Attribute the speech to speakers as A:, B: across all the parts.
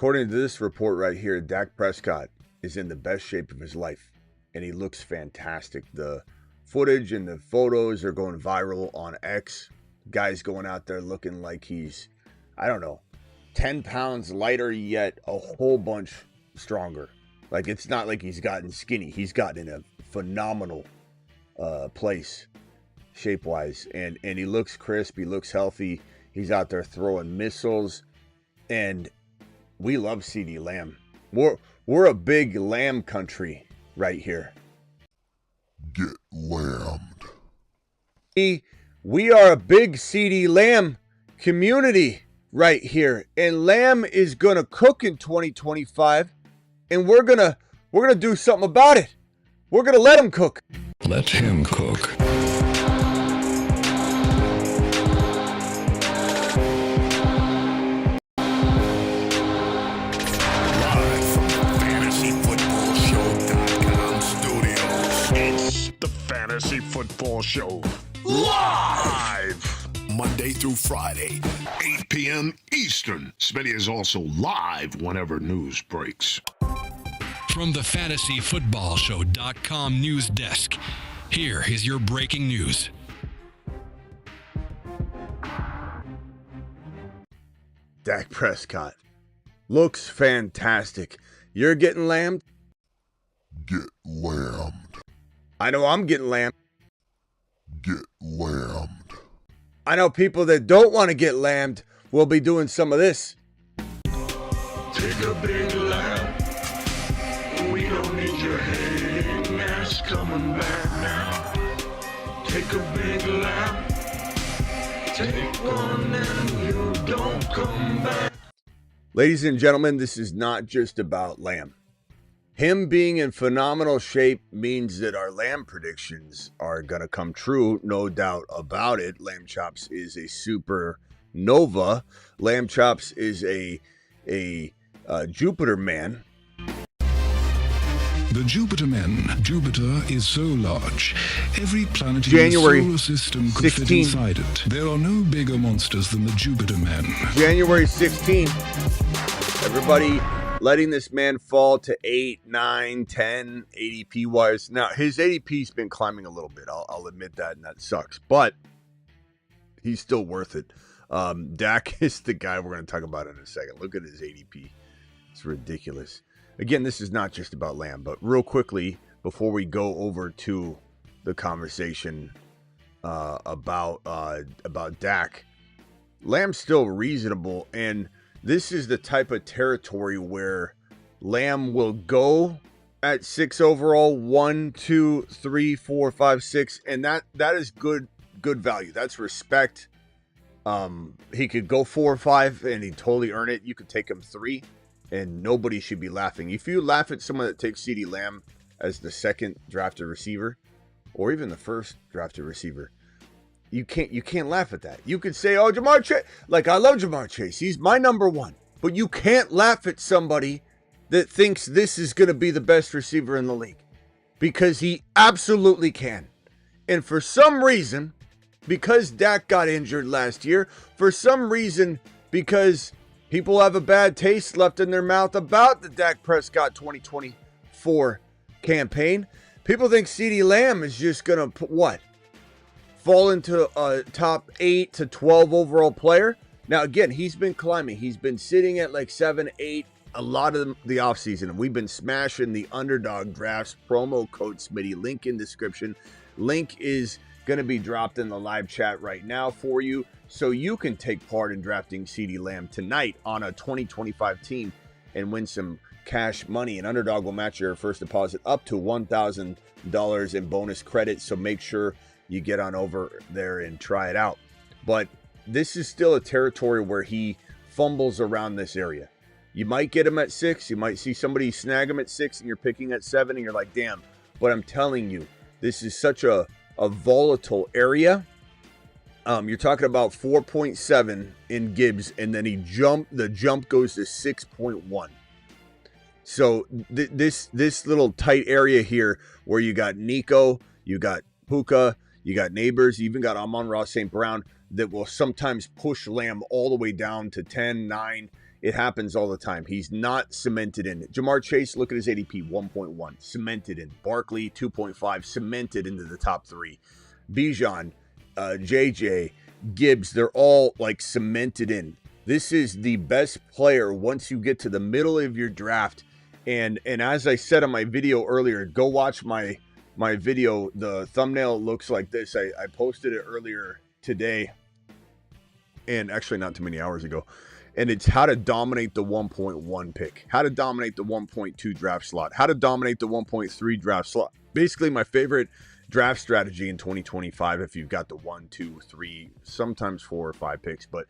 A: According to this report right here, Dak Prescott is in the best shape of his life, and he looks fantastic. The footage and the photos are going viral on X. Guy's going out there looking like he's, 10 pounds lighter, yet a whole bunch stronger. Like, it's not like he's gotten skinny. He's gotten in a phenomenal place shape-wise, and he looks crisp. He looks healthy. He's out there throwing missiles, and we love Ceedee Lamb. We're a big Lamb country right here.
B: Get lambed.
A: We are a big Ceedee Lamb community right here, and Lamb is gonna cook in 2025, and we're gonna do something about it. We're gonna let him cook.
C: Let him cook.
B: Fantasy Football Show live Monday through Friday, 8 p.m. Eastern. Smitty is also live whenever news breaks.
C: From the FantasyFootballShow.com news desk, here is your breaking news.
A: Dak Prescott looks fantastic. You're getting lambed?
B: Get lambed.
A: I know I'm getting lamb.
B: Get lambed.
A: I know people that don't want to get lambed will be doing some of this.
B: Take a big lamb. We don't need your hating ass coming back now. Take a big lamb. Take one and you don't come back.
A: Ladies and gentlemen, this is not just about Lamb. Him being in phenomenal shape means that our Lamb predictions are going to come true, no doubt about it. Lamb Chops is a supernova. Lamb Chops is a Jupiter man.
C: The Jupiter men. Jupiter is so large, every planet in
A: January
C: the solar system could
A: 16.
C: fit inside it. There are no bigger monsters than the Jupiter men.
A: January 16th. Everybody letting this man fall to 8, 9, 10 ADP wise. Now, his ADP's been climbing a little bit. I'll admit that, and that sucks. But he's still worth it. Dak is the guy we're going to talk about in a second. Look at his ADP. It's ridiculous. Again, this is not just about Lamb, but real quickly, before we go over to the conversation about Dak, Lamb's still reasonable, and this is the type of territory where Lamb will go at 6 overall, 1, 2, 3, 4, 5, 6, and that is good value. That's respect. He could go 4 or 5, and he'd totally earn it. You could take him 3, and nobody should be laughing. If you laugh at someone that takes Ceedee Lamb as the second drafted receiver, or even the first drafted receiver, you can't laugh at that. You could say, oh, Jamar Chase. Like, I love Jamar Chase. He's my number one. But you can't laugh at somebody that thinks this is going to be the best receiver in the league. Because he absolutely can. And for some reason, because Dak got injured last year, for some reason, because people have a bad taste left in their mouth about the Dak Prescott 2024 campaign, people think Ceedee Lamb is just going to, fall into a top 8 to 12 overall player. Now, again, he's been climbing. He's been sitting at like 7, 8 a lot of the offseason. We've been smashing the underdog drafts. Promo code Smitty. Link in description. Link is going to be dropped in the live chat right now for you, so you can take part in drafting Ceedee Lamb tonight on a 2025 team and win some cash money. An underdog will match your first deposit up to $1,000 in bonus credit, so make sure you get on over there and try it out. But this is still a territory where he fumbles around this area. You might get him at 6. You might see somebody snag him at 6 and you're picking at 7 and you're like, damn. But I'm telling you, this is such a volatile area. You're talking about 4.7 in Gibbs, and then the jump goes to 6.1. So this little tight area here where you got Nico, you got Puka, you got Neighbors, you even got Amon-Ra St. Brown that will sometimes push Lamb all the way down to 10, 9, It happens all the time. He's not cemented in. Jamar Chase, look at his ADP, 1.1, cemented in. Barkley, 2.5, cemented into the top 3. Bijan, JJ, Gibbs, they're all like cemented in. This is the best player once you get to the middle of your draft. And as I said on my video earlier, go watch my video. The thumbnail looks like this. I posted it earlier today, and actually not too many hours ago. And it's how to dominate the 1.1 pick, how to dominate the 1.2 draft slot, how to dominate the 1.3 draft slot. Basically, my favorite draft strategy in 2025 if you've got the 1, 2, 3, sometimes 4 or 5 picks. But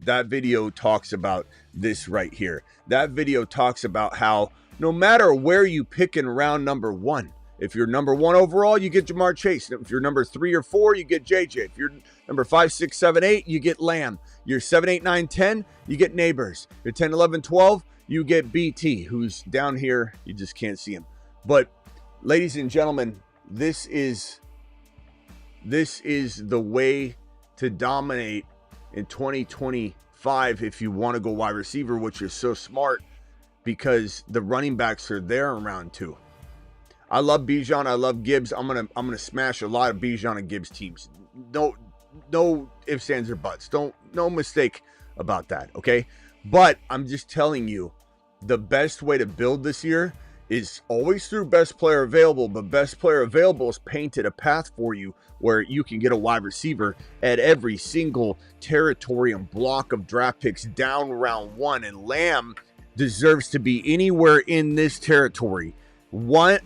A: that video talks about this right here. That video talks about how no matter where you pick in round number 1, if you're number 1 overall, you get Jamar Chase. If you're number 3 or 4, you get JJ. If you're number 5, 6, 7, 8, you get Lamb. You're 7, 8, 9, 10, you get Neighbors. You're 10, 11, 12, you get BT, who's down here. You just can't see him. But ladies and gentlemen, this is the way to dominate in 2025 if you want to go wide receiver, which is so smart because the running backs are there in round 2. I love Bijan. I love Gibbs. I'm gonna smash a lot of Bijan and Gibbs teams. No ifs, ands, or buts. No mistake about that. Okay, but I'm just telling you, the best way to build this year is always through best player available. But best player available has painted a path for you where you can get a wide receiver at every single territory and block of draft picks down round 1. And Lamb deserves to be anywhere in this territory. 1,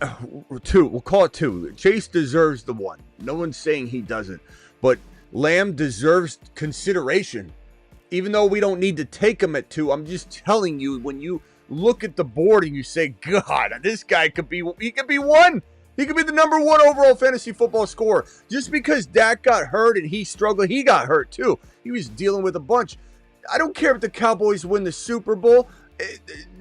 A: 2, we'll call it 2. Chase deserves the 1. No one's saying he doesn't, but Lamb deserves consideration, even though we don't need to take him at 2. I'm just telling you, when you look at the board and you say, God, this guy could be 1. He could be the number 1 overall fantasy football scorer. Just because Dak got hurt and he struggled, he got hurt too. He was dealing with a bunch. I don't care if the Cowboys win the Super Bowl.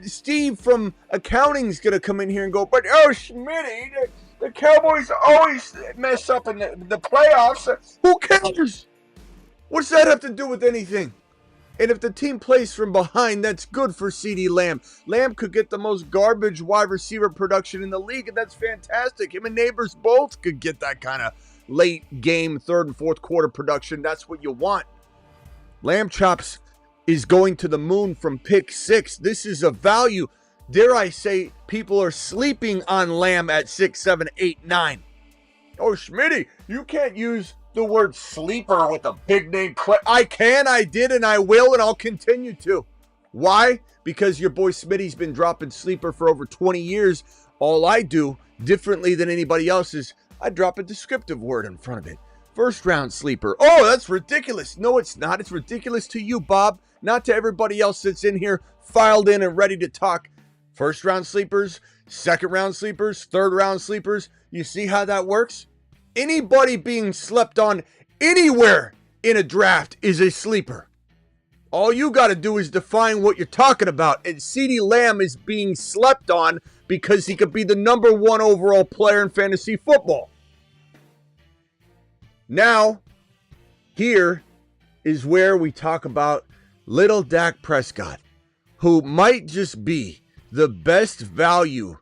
A: Steve from accounting's gonna come in here and go, but Smitty, the Cowboys always mess up in the playoffs. Who cares? What's that have to do with anything? And if the team plays from behind, that's good for Ceedee Lamb. Lamb could get the most garbage wide receiver production in the league, and that's fantastic. Him and Neighbors both could get that kind of late game, 3rd and 4th quarter production. That's what you want. Lamb chops is going to the moon from pick 6. This is a value. Dare I say, people are sleeping on Lamb at 6, 7, 8, 9. Oh, Smitty, you can't use the word sleeper with a big name player. I can, I did, and I will, and I'll continue to. Why? Because your boy Smitty's been dropping sleeper for over 20 years. All I do differently than anybody else is I drop a descriptive word in front of it. 1st round sleeper. Oh, that's ridiculous. No, it's not. It's ridiculous to you, Bob. Not to everybody else that's in here, filed in and ready to talk. 1st round sleepers, 2nd round sleepers, 3rd round sleepers. You see how that works? Anybody being slept on anywhere in a draft is a sleeper. All you got to do is define what you're talking about. And Ceedee Lamb is being slept on because he could be the number 1 overall player in fantasy football. Now, here is where we talk about little Dak Prescott, who might just be the best value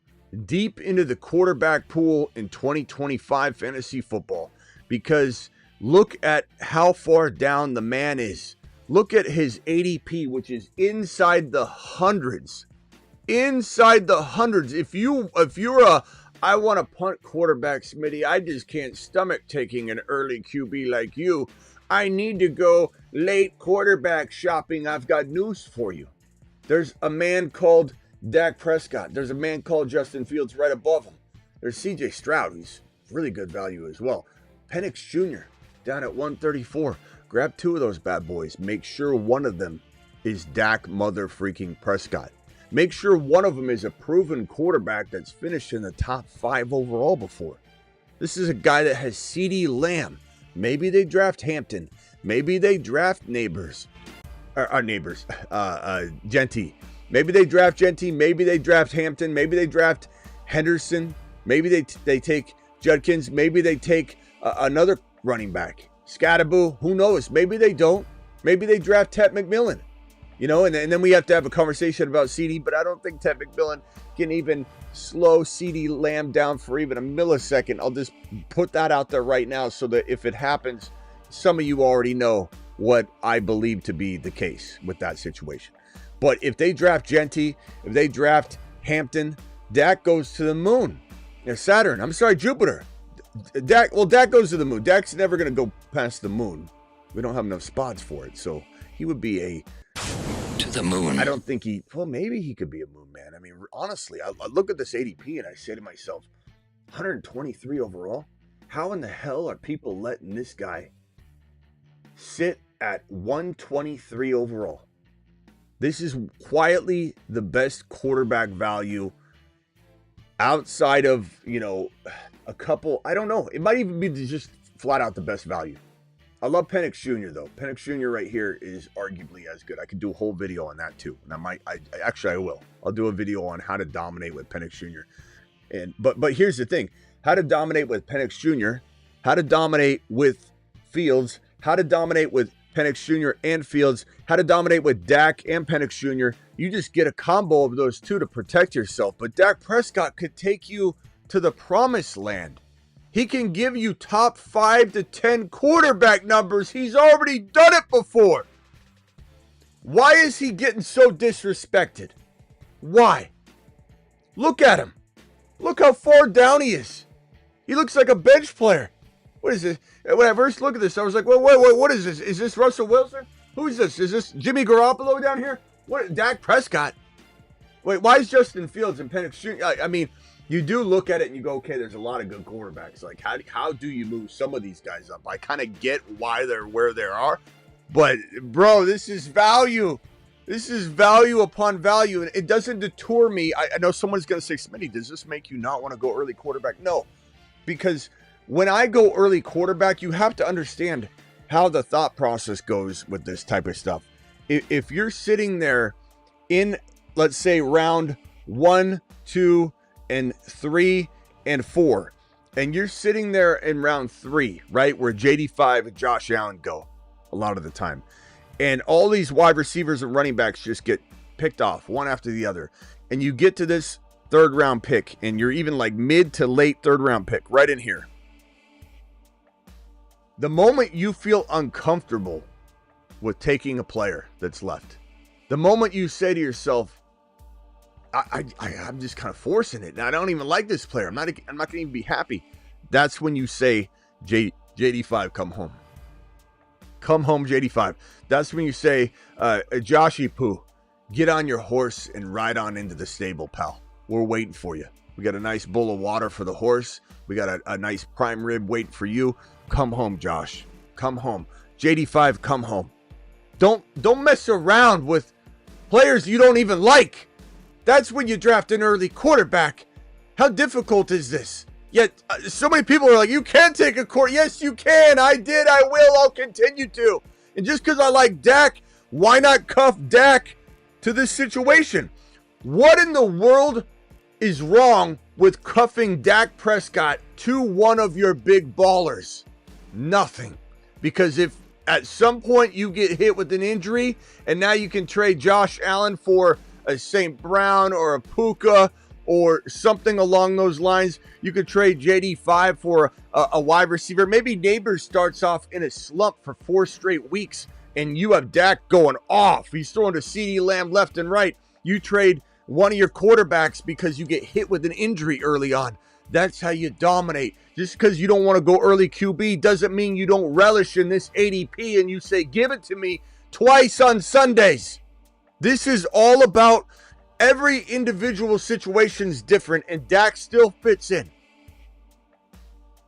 A: deep into the quarterback pool in 2025 fantasy football. Because look at how far down the man is. Look at his ADP, which is inside the hundreds. Inside the hundreds. If you're a I want to punt quarterback, Smitty, I just can't stomach taking an early QB like you. I need to go late quarterback shopping. I've got news for you. There's a man called Dak Prescott. There's a man called Justin Fields right above him. There's CJ Stroud, who's really good value as well. Penix Jr. down at 134. Grab 2 of those bad boys. Make sure one of them is Dak mother freaking Prescott. Make sure one of them is a proven quarterback that's finished in the top 5 overall before. This is a guy that has Ceedee Lamb. Maybe they draft Hampton. Maybe they draft Neighbors. Genty. Maybe they draft Genty. Maybe they draft Hampton. Maybe they draft Henderson. Maybe they take Judkins. Maybe they take another running back. Scatterboo. Who knows? Maybe they don't. Maybe they draft Ted McMillan. You know, and then we have to have a conversation about Ceedee, but I don't think Ted McMillan can even slow Ceedee Lamb down for even a millisecond. I'll just put that out there right now so that if it happens, some of you already know what I believe to be the case with that situation. But if they draft Genty, if they draft Hampton, Dak goes to the moon. Saturn, I'm sorry, Jupiter. Dak goes to the moon. Dak's never going to go past the moon. We don't have enough spots for it. So he would be
D: to the moon.
A: I don't think maybe he could be a moon man. I mean, honestly, I look at this ADP and I say to myself, 123 overall? How in the hell are people letting this guy sit at 123 overall? This is quietly the best quarterback value outside of, a couple. I don't know. It might even be just flat out the best value. I love Penix Jr. though. Penix Jr. right here is arguably as good. I could do a whole video on that too. And I will. I'll do a video on how to dominate with Penix Jr. But here's the thing. How to dominate with Penix Jr., how to dominate with Fields, how to dominate with Penix Jr. and Fields, how to dominate with Dak and Penix Jr. You just get a combo of those two to protect yourself. But Dak Prescott could take you to the promised land. He can give you top 5 to 10 quarterback numbers. He's already done it before. Why is he getting so disrespected? Why? Look at him. Look how far down he is. He looks like a bench player. What is this? When I first look at this, I was like, wait, what is this? Is this Russell Wilson? Who is this? Is this Jimmy Garoppolo down here? What? Dak Prescott? Wait, why is Justin Fields and Penix Jr.? I mean, you do look at it and you go, okay, there's a lot of good quarterbacks. Like, how do you move some of these guys up? I kind of get why they're where they are. But, bro, this is value. This is value upon value. And it doesn't deter me. I know someone's going to say, Smitty, does this make you not want to go early quarterback? No, because when I go early quarterback, you have to understand how the thought process goes with this type of stuff. If you're sitting there in, let's say, round 1, 2, and 3 and 4, and you're sitting there in round 3, right, where JD5 and Josh Allen go a lot of the time, and all these wide receivers and running backs just get picked off one after the other, and you get to this 3rd round pick, and you're even like mid to late 3rd round pick right in here. The moment you feel uncomfortable with taking a player that's left, the moment you say to yourself, I'm just kind of forcing it, and I don't even like this player. I'm not going to even be happy. That's when you say, JD5, come home. Come home, JD5. That's when you say, Joshy Poo, get on your horse and ride on into the stable, pal. We're waiting for you. We got a nice bowl of water for the horse. We got a nice prime rib waiting for you. Come home, Josh. Come home. JD5, come home. Don't mess around with players you don't even like. That's when you draft an early quarterback. How difficult is this? Yet, so many people are like, you can take a quarterback. Yes, you can. I did. I will. I'll continue to. And just because I like Dak, why not cuff Dak to this situation? What in the world is wrong with cuffing Dak Prescott to one of your big ballers? Nothing. Because if at some point you get hit with an injury and now you can trade Josh Allen for a St. Brown or a Puka or something along those lines, you could trade JD5 for a wide receiver. Maybe Neighbors starts off in a slump for 4 straight weeks and you have Dak going off. He's throwing to Ceedee Lamb left and right. You trade one of your quarterbacks because you get hit with an injury early on. That's how you dominate. Just because you don't want to go early QB doesn't mean you don't relish in this ADP and you say, give it to me twice on Sundays. This is all about every individual situation is different, and Dak still fits in.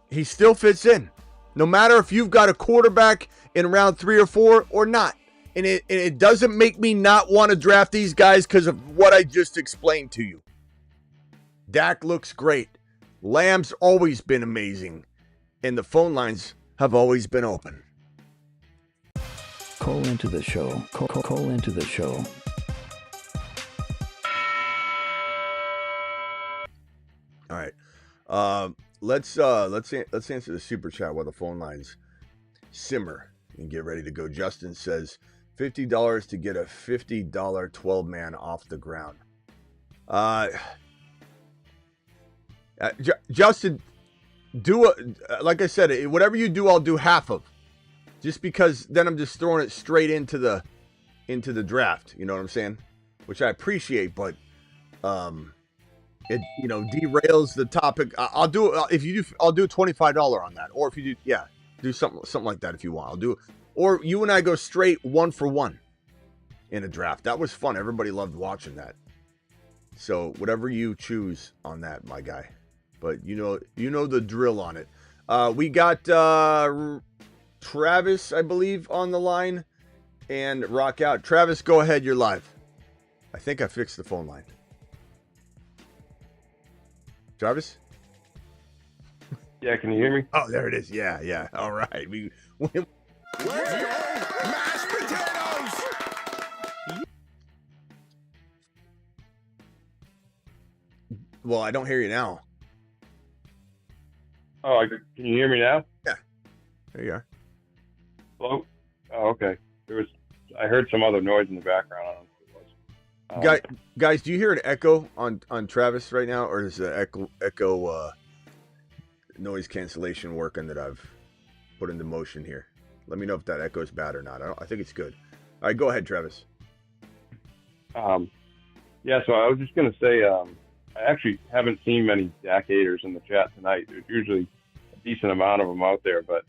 A: He still fits in. No matter if you've got a quarterback in round 3 or 4 or not. And it doesn't make me not want to draft these guys because of what I just explained to you. Dak looks great. Lamb's always been amazing. And the phone lines have always been open.
D: Call into the show. Call into the show.
A: All right. Let's answer the super chat while the phone lines simmer and get ready to go. Justin says, $50 to get a $50 12-man off the ground. Justin, like I said, whatever you do, I'll do half of. Just because then I'm just throwing it straight into the draft. You know what I'm saying? Which I appreciate, but it derails the topic. I'll do I'll do $25 on that, or if you do something like that if you want. I'll do it. Or you and I go straight 1 for 1 in a draft. That was fun. Everybody loved watching that. So whatever you choose on that, my guy. But you know the drill on it. We got Travis, I believe, on the line, and Rock Out. Travis, go ahead. You're live. I think I fixed the phone line. Travis?
E: Yeah, can you hear me?
A: Oh, there it is. Yeah. All right.
B: Let's go! Mashed potatoes!
A: Well, I don't hear you now.
E: Oh, can you hear me now?
A: Yeah. There you are.
E: Hello? Oh, okay. I heard some other noise in the background. I don't know what it was.
A: Guys, do you hear an echo on Travis right now, or is the echo noise cancellation working that I've put into motion here? Let me know if that echo is bad or not. I think it's good. All right, go ahead, Travis.
E: Yeah, so I was just going to say, I actually haven't seen many Dak haters in the chat tonight. There's usually a decent amount of them out there, but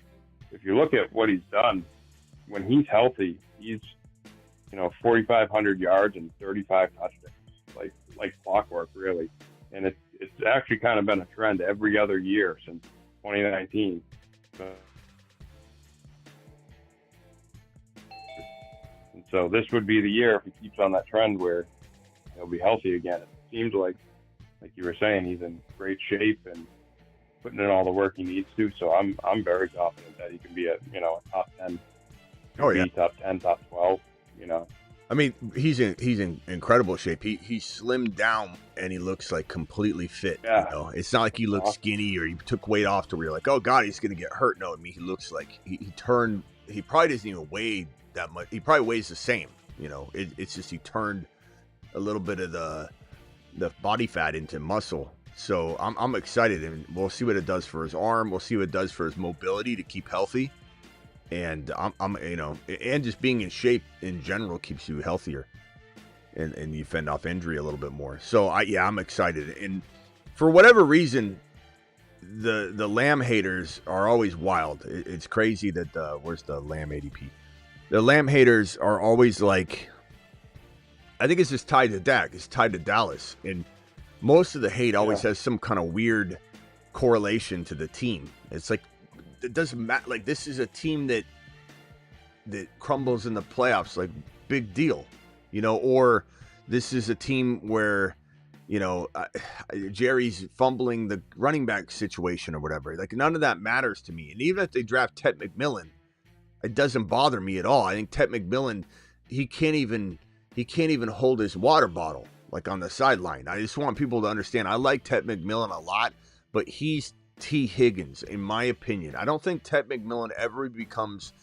E: if you look at what he's done, when he's healthy, he's 4,500 yards and 35 touchdowns, like clockwork, really. And it's actually kind of been a trend every other year since 2019. And so this would be the year if he keeps on that trend where he'll be healthy again. It seems like you were saying, he's in great shape and putting in all the work he needs to. So I'm very confident that he can be a top 10.
A: Oh yeah,
E: top 10, top 12.
A: I mean, he's in incredible shape. He slimmed down and he looks like completely fit.
E: Yeah.
A: It's not like he looks skinny or he took weight off to where you're like, oh God, he's gonna get hurt. No, I mean, he looks like he turned. He probably doesn't even weigh that much. He probably weighs the same. It's just he turned a little bit of the body fat into muscle. So I'm excited, and we'll see what it does for his arm. We'll see what it does for his mobility to keep healthy. And and just being in shape in general keeps you healthier, and you fend off injury a little bit more. So I'm excited. And for whatever reason, the Lamb haters are always wild. It's crazy that where's the Lamb ADP? The Lamb haters are always like, I think it's just tied to Dak. It's tied to Dallas, and most of the hate always has some kind of weird correlation to the team. It's like, it doesn't matter. Like, this is a team that crumbles in the playoffs, like, big deal, or this is a team where, Jerry's fumbling the running back situation or whatever. Like, none of that matters to me. And even if they draft Ted McMillan, it doesn't bother me at all. I think Ted McMillan, he can't even hold his water bottle, like, on the sideline. I just want people to understand, I like Ted McMillan a lot, but he's T. Higgins, in my opinion. I don't think Ted McMillan ever becomes,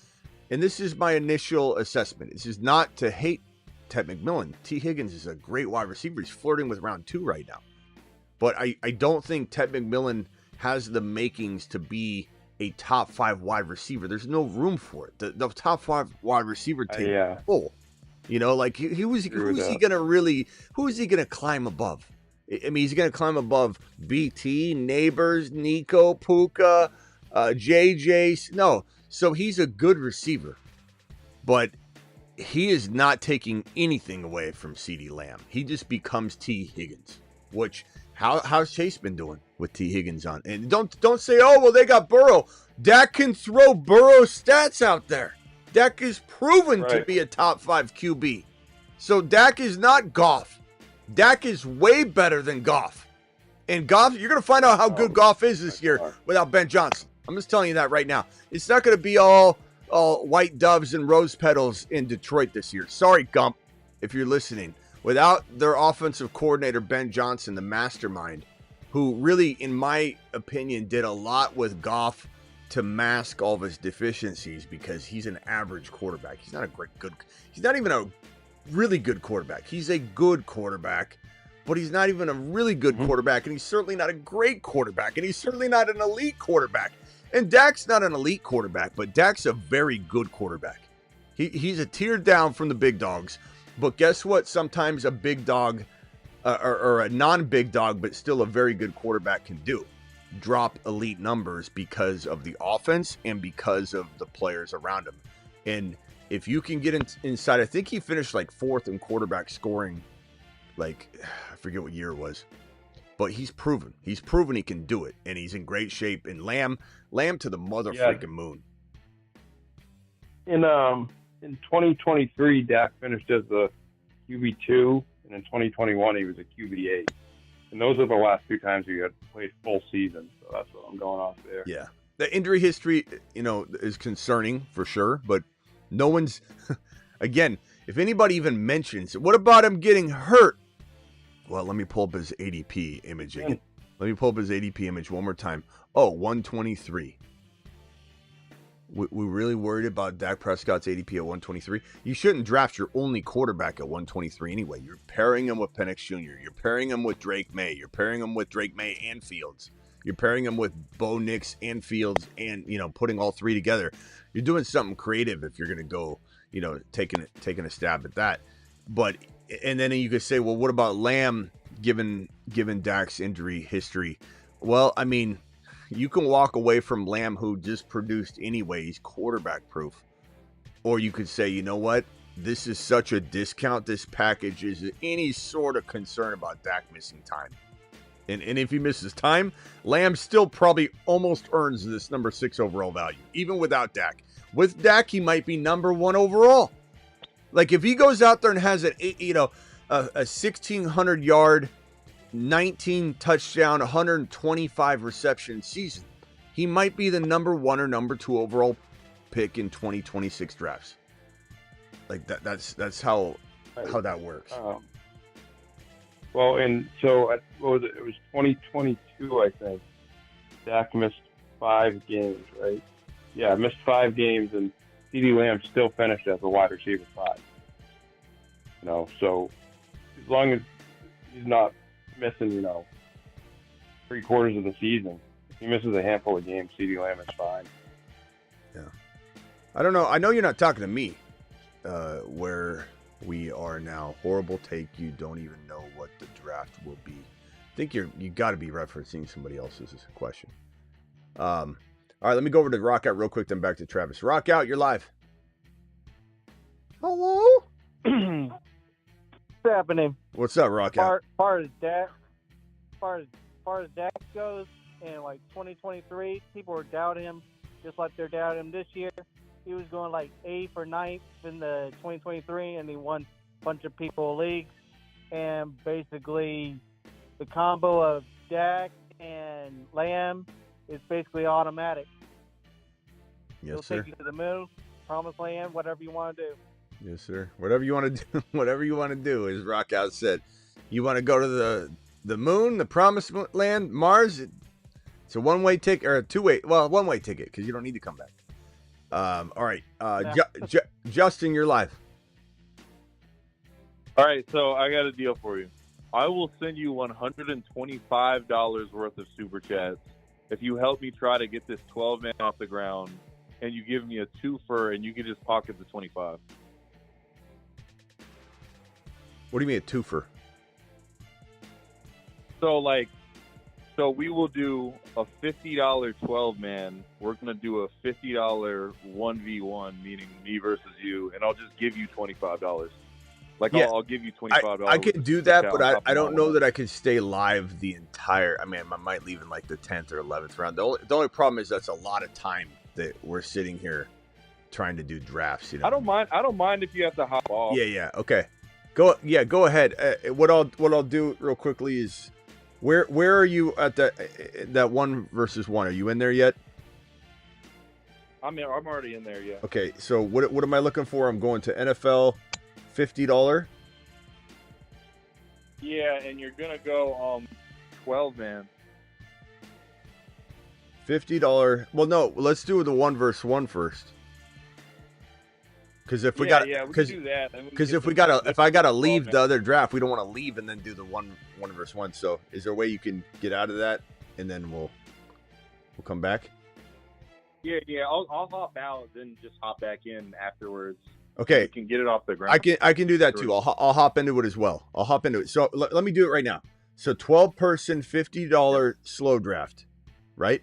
A: and this is my initial assessment, this is not to hate Ted McMillan. T. Higgins is a great wide receiver. He's flirting with round 2 right now. But I don't think Ted McMillan has the makings to be a top 5 wide receiver. There's no room for it. The top 5 wide receiver team is full. Who is he going to climb above? I mean, he's going to climb above BT, Neighbors, Nico, Puka, JJ. No. So he's a good receiver, but he is not taking anything away from Ceedee Lamb. He just becomes T. Higgins, which how's Chase been doing with T. Higgins on? And don't say, oh, well, they got Burrow. Dak can throw Burrow stats out there. Dak is proven to be a top 5 QB. So Dak is not Goff. Dak is way better than Goff. And Goff, you're going to find out how good Goff is this year without Ben Johnson. I'm just telling you that right now. It's not going to be all white doves and rose petals in Detroit this year. Sorry, Gump, if you're listening. Without their offensive coordinator, Ben Johnson, the mastermind, who really, in my opinion, did a lot with Goff to mask all of his deficiencies because he's an average quarterback. He's not he's not even a really good quarterback. He's a good quarterback, but he's not even a really good quarterback, and he's certainly not a great quarterback, and he's certainly not an elite quarterback. And Dak's not an elite quarterback, but Dak's a very good quarterback. He's a tier down from the big dogs, but guess what? Sometimes a big dog or a non-big dog, but still a very good quarterback can do. Drop elite numbers because of the offense and because of the players around him. And if you can get inside, I think he finished like 4th in quarterback scoring. Like, I forget what year it was. But he's proven he can do it. And he's in great shape. And Lamb to the mother freaking moon.
E: In 2023, Dak finished as the QB2. And in 2021, he was a QB8. And those are the last 2 times he had played full season. So that's what I'm going off there.
A: Yeah. The injury history, is concerning for sure. But no one's, again, if anybody even mentions, what about him getting hurt? Well, let me pull up his ADP image again. Let me pull up his ADP image one more time. Oh, 123. We really worried about Dak Prescott's ADP at 123. You shouldn't draft your only quarterback at 123 anyway. You're pairing him with Penix Jr. You're pairing him with Drake May. You're pairing him with Drake May and Fields. You're pairing him with Bo Nix and Fields and, putting all 3 together. You're doing something creative if you're going to go, taking a stab at that. But, and then you could say, well, what about Lamb given Dak's injury history? Well, I mean, you can walk away from Lamb, who just produced anyway. He's quarterback proof. Or you could say, you know what? This is such a discount. This package is any sort of concern about Dak missing time. And if he misses time, Lamb still probably almost earns this number 6 overall value, even without Dak. With Dak, he might be number 1 overall. Like if he goes out there and has a 1,600 yard, 19 touchdown, 125 reception season, he might be the number 1 or number 2 overall pick in 2026 drafts. Like that's how that works.
E: Well, and so what was it? It was 2022, I think. Dak missed 5 games, right? Yeah, missed 5 games, and Ceedee Lamb still finished as a wide receiver 5. So as long as he's not missing, 3/4 of the season, if he misses a handful of games, Ceedee Lamb is fine.
A: Yeah. I don't know. I know you're not talking to me, where we are now. Horrible take. You don't even know what the draft will be. I think you got to be referencing somebody else's question. All right, let me go over to Rockout real quick, then back to Travis. Rockout, you're live. Hello?
F: What's happening?
A: What's up, Rockout?
F: Far as Dak goes, in like 2023, people were doubting him, just like they're doubting him this year. He was going like 8th or 9th in the 2023, and he won a bunch of people leagues. And basically, the combo of Dak and Lamb is basically automatic.
A: Yes,
F: He'll
A: sir.
F: take you to the moon, promised land, whatever you want to do.
A: Yes, sir. Whatever you want to do, whatever you want to do, as Rockout said. You want to go to the moon, the promised land, Mars? It's a one-way ticket or a two-way. Well, one-way ticket because you don't need to come back. All right, Justin, you're live.
G: All right, so I got a deal for you. I will send you $125 worth of super chats if you help me try to get this 12-man off the ground, and you give me a twofer, and you can just pocket the 25.
A: What do you mean a twofer?
G: So we will do a $50 12-man. We're going to do a $50 1v1, meaning me versus you, and I'll just give you $25.
A: Yeah,
G: I'll give you $25.
A: I can do that, but I don't know that I can stay live the entire. I mean, I might leave in like the 10th or 11th round. The only problem is that's a lot of time that we're sitting here trying to do drafts.
G: I don't mind. I don't mind if you have to hop off.
A: Yeah. Okay. Go ahead. What I'll do real quickly is, where are you at that 1 versus 1? Are you in there yet?
G: I'm already in there. Yeah.
A: Okay. So what am I looking for? I'm going to NFL $50.
G: Yeah, and you're gonna go 12-man.
A: $50. Well, no, let's do the 1v1 first. Because if we got,
G: we can do that.
A: Because if I gotta leave the other draft, we don't want to leave and then do the one versus one. So, is there a way you can get out of that, and then we'll come back?
G: Yeah. I'll hop out, then just hop back in afterwards.
A: Okay.
G: We can get it off the ground.
A: I can do that too. I'll hop into it as well. I'll hop into it. So let me do it right now. So 12-person, $50 slow draft, right?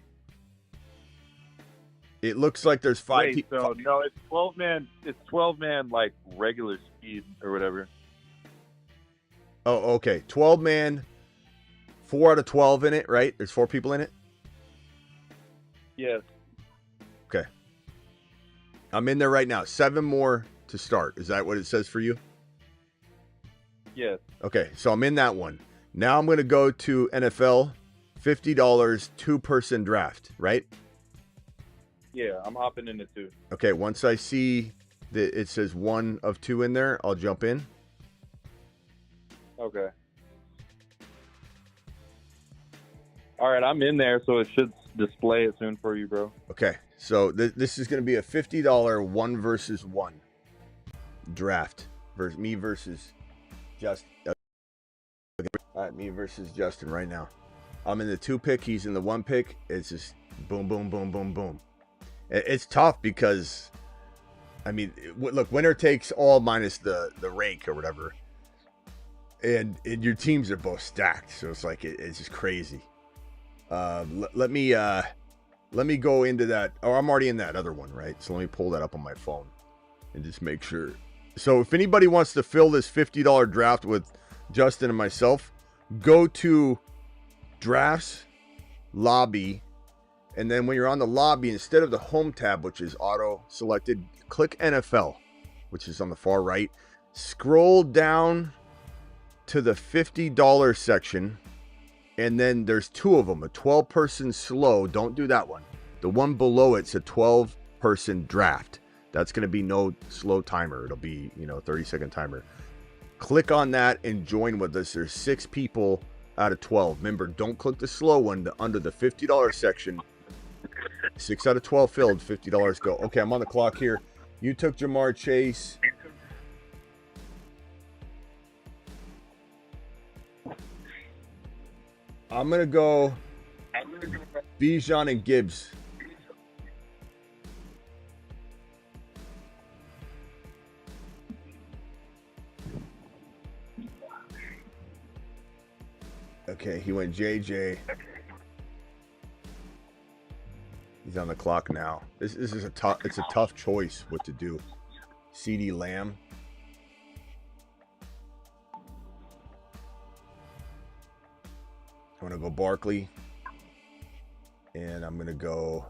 A: It looks like there's 5 people.
G: So no, it's 12 man. It's 12 man like regular speed or whatever.
A: Oh, okay. 12 man, 4 out of 12 in it, right? There's 4 people in it.
G: Yes.
A: Okay. I'm in there right now. 7 more to start. Is that what it says for you?
G: Yes.
A: Okay, so I'm in that one. Now I'm going to go to NFL, $50, 2-person draft, right?
G: Yeah, I'm hopping in it too.
A: Okay, once I see that it says 1 of 2 in there, I'll jump in.
G: Okay. All right, I'm in there, so it should display it soon for you, bro.
A: Okay, so this is going to be a $50 1 versus 1 draft. Me versus Justin. All right, me versus Justin right now. I'm in the 2 pick. He's in the 1 pick. It's just boom, boom, boom, boom, boom. It's tough because, I mean, look, winner takes all minus the rake or whatever. And your teams are both stacked. So it's like, it's just crazy. Let me go into that. Oh, I'm already in that other one, right? So let me pull that up on my phone and just make sure. So if anybody wants to fill this $50 draft with Justin and myself, go to drafts, lobby, and then when you're on the lobby, instead of the home tab, which is auto selected, click NFL, which is on the far right. Scroll down to the $50 section. And then there's 2 of them, a 12-person slow. Don't do that one. The one below it's a 12-person draft. That's going to be no slow timer. It'll be, 30-second timer. Click on that and join with us. There's 6 people out of 12. Remember, don't click the slow one under the $50 section. 6 out of 12 filled, $50 go. Okay, I'm on the clock here. You took Jamar Chase. I'm going to go Bijan and Gibbs. Okay, he went JJ. He's on the clock now. This is a tough choice what to do. Ceedee Lamb. I'm going to go Barkley. And I'm going to go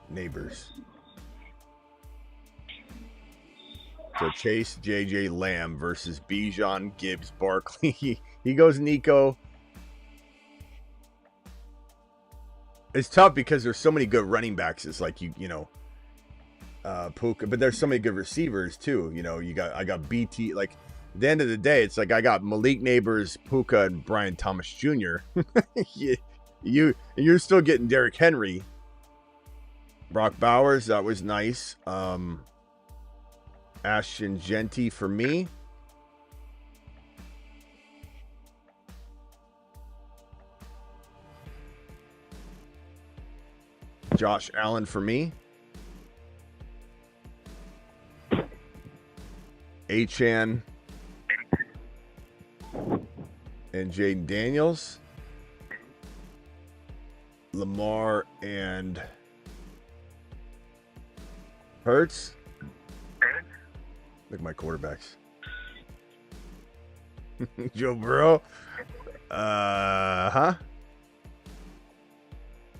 A: Neighbors. So Chase, JJ, Lamb versus Bijan, Gibbs, Barkley. He goes Nico. It's tough because there's so many good running backs. It's like Puka, but there's so many good receivers too. I got BT. Like at the end of the day, it's like I got Malik Neighbors, Puka, and Brian Thomas Jr. You're still getting Derrick Henry, Brock Bowers. That was nice. Ashton Genty for me. Josh Allen for me. Achan and Jaden Daniels. Lamar and Hurts. Look at my quarterbacks. Joe Burrow.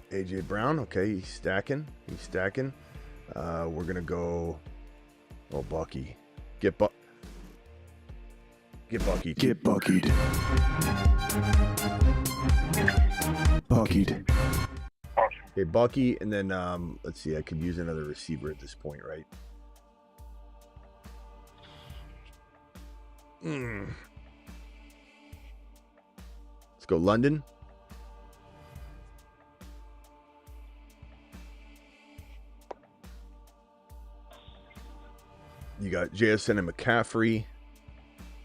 A: AJ Brown. Okay, he's stacking. We're gonna go. Oh, Bucky. Get Bucky.
H: Get Buckied. Buckied.
A: Okay, Bucky, and then let's see. I could use another receiver at this point, right? Let's go London. got JSN and McCaffrey.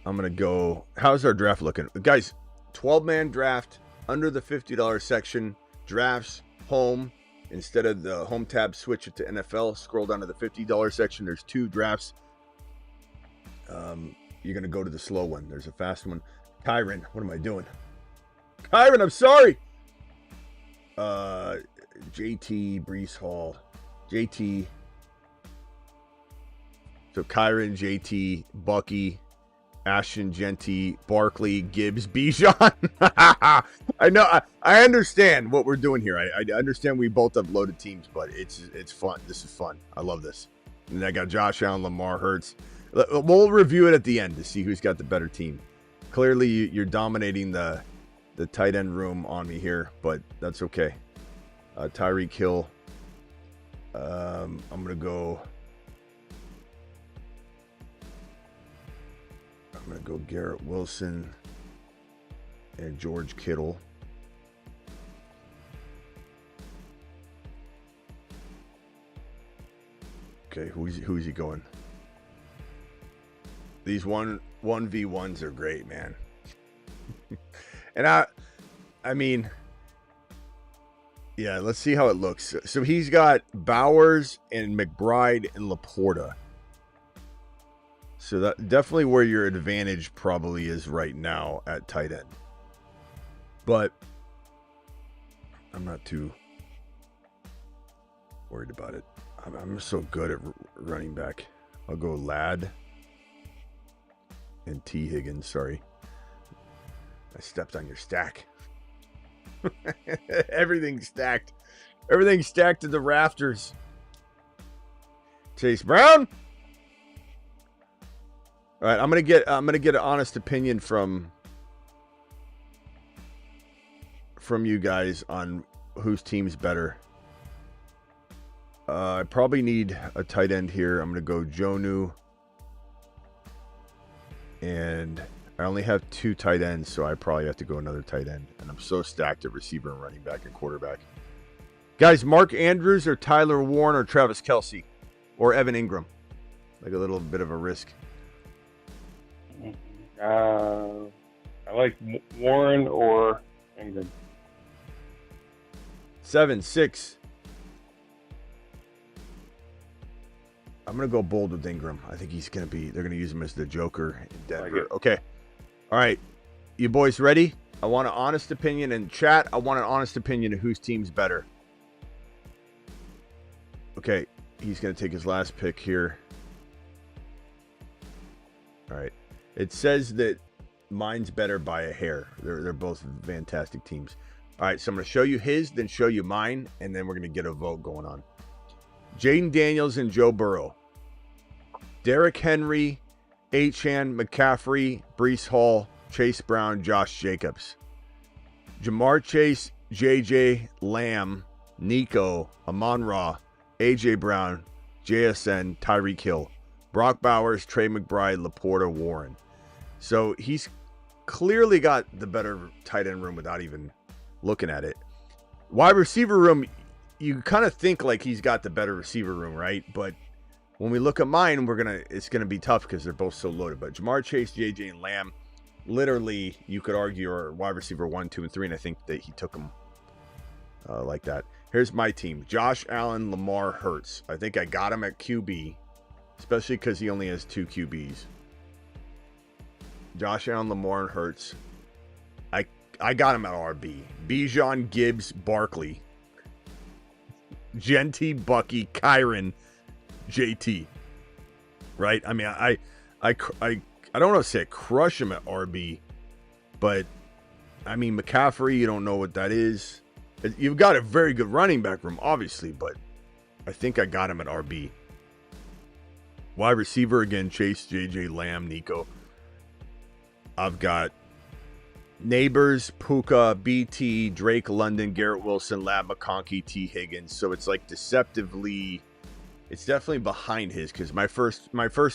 A: I'm going to go. How's our draft looking? Guys, 12-man draft under the $50 section. Drafts home. Instead of the home tab, switch it to NFL. Scroll down to the $50 section. There's 2 drafts. You're going to go to the slow one. There's a fast one. Kyron, what am I doing? Kyron, I'm sorry. JT, Brees Hall. JT. So Kyron, JT, Bucky, Ashton, Genty, Barkley, Gibbs, Bijan. I know. I understand what we're doing here. I understand we both have loaded teams, but it's fun. This is fun. I love this. And I got Josh Allen, Lamar, Hurts. We'll review it at the end to see who's got the better team. Clearly, you're dominating the tight end room on me here, but that's okay. Tyreek Hill. I'm gonna go Garrett Wilson and George Kittle. Okay, who's he going? These 1v1s are great, man. And I mean, yeah, let's see how it looks. So he's got Bowers and McBride and Laporta. So that definitely where your advantage probably is right now at tight end. But I'm not too worried about it. I'm so good at running back. I'll go Ladd and T. Higgins. Sorry. I stepped on your stack. Everything's stacked. Everything's stacked to the rafters. Chase Brown. All right, I'm gonna get an honest opinion from you guys on whose team's better. I probably need a tight end here. I'm gonna go Jonnu, and I only have 2 tight ends, so I probably have to go another tight end. And I'm so stacked at receiver and running back and quarterback. Guys, Mark Andrews or Tyler Warren or Travis Kelce or Evan Ingram? Like a little bit of a risk.
E: I like Warren or Ingram.
A: 7, 6. I'm going to go bold with Ingram. I think they're going to use him as the Joker in Denver. Okay. All right. You boys ready? I want an honest opinion in chat. I want an honest opinion of whose team's better. Okay. He's going to take his last pick here. All right. It says that mine's better by a hair. They're both fantastic teams. All right, so I'm going to show you his, then show you mine, and then we're going to get a vote going on. Jaden Daniels and Joe Burrow. Derrick Henry, Achane, McCaffrey, Brees Hall, Chase Brown, Josh Jacobs. Jamar Chase, JJ, Lamb, Nico, Amon-Ra, AJ Brown, JSN, Tyreek Hill, Brock Bowers, Trey McBride, Laporta, Warren. So he's clearly got the better tight end room without even looking at it. Wide receiver room, you kind of think like he's got the better receiver room, right? But when we look at mine, it's gonna be tough because they're both so loaded. But Jamar Chase, JJ, and Lamb, literally, you could argue are wide receiver 1, 2, and 3, and I think that he took them like that. Here's my team: Josh Allen, Lamar, Hurts. I think I got him at QB, especially because he only has 2 QBs. Josh Allen, Lamar, and Hurts. I got him at RB. Bijan, Gibbs, Barkley, Genty, Bucky, Kyron, JT. Right? I mean, I don't want to say crush him at RB, but I mean, McCaffrey, you don't know what that is. You've got a very good running back room, obviously, but I think I got him at RB. Wide receiver again: Chase, JJ, Lamb, Nico. I've got Neighbors, Puka, BT, Drake London, Garrett Wilson, Lab McConkey, T. Higgins. So it's like deceptively, it's definitely behind his, because my first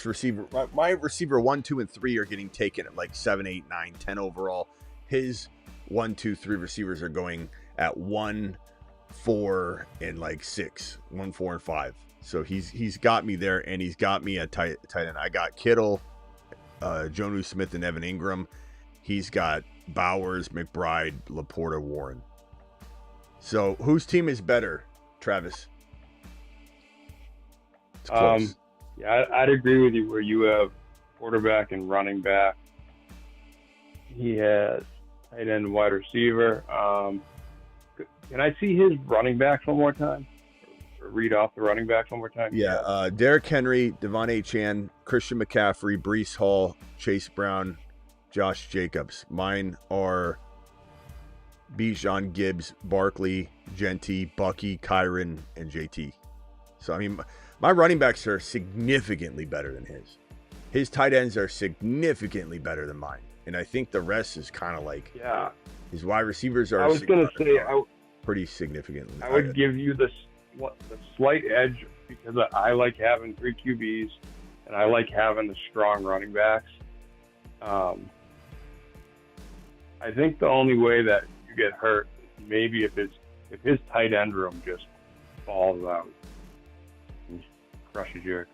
A: receiver, my receiver 1, 2, and 3 are getting taken at like 7, 8, 9, 10 overall. His 1, 2, 3 receivers are going at 1, 4, and like 6, 1, 4, and 5. So he's got me there, and he's got me at tight end. I got Kittle, Jonnu Smith, and Evan Ingram. He's got Bowers, McBride, Laporta, Warren. So whose team is better, Travis? It's close.
E: Yeah, I'd agree with you where you have quarterback and running back. He has tight end, wide receiver. Can I see his running backs one more time? Or read off the running backs one more time?
A: Yeah, Derrick Henry, Devon Achane, Christian McCaffrey, Breece Hall, Chase Brown, Josh Jacobs. Mine are Bijan, Gibbs, Barkley, Genty, Bucky, Kyron, and JT. So, I mean, my running backs are significantly better than his. His tight ends are significantly better than mine. And I think the rest is kind of like,
E: yeah.
A: His wide receivers are
E: I was going to say,
A: pretty significantly.
E: I would give you the slight edge because I like having 3 QBs and I like having the strong running backs. I think the only way that you get hurt is maybe if his tight end room just falls out and crushes your.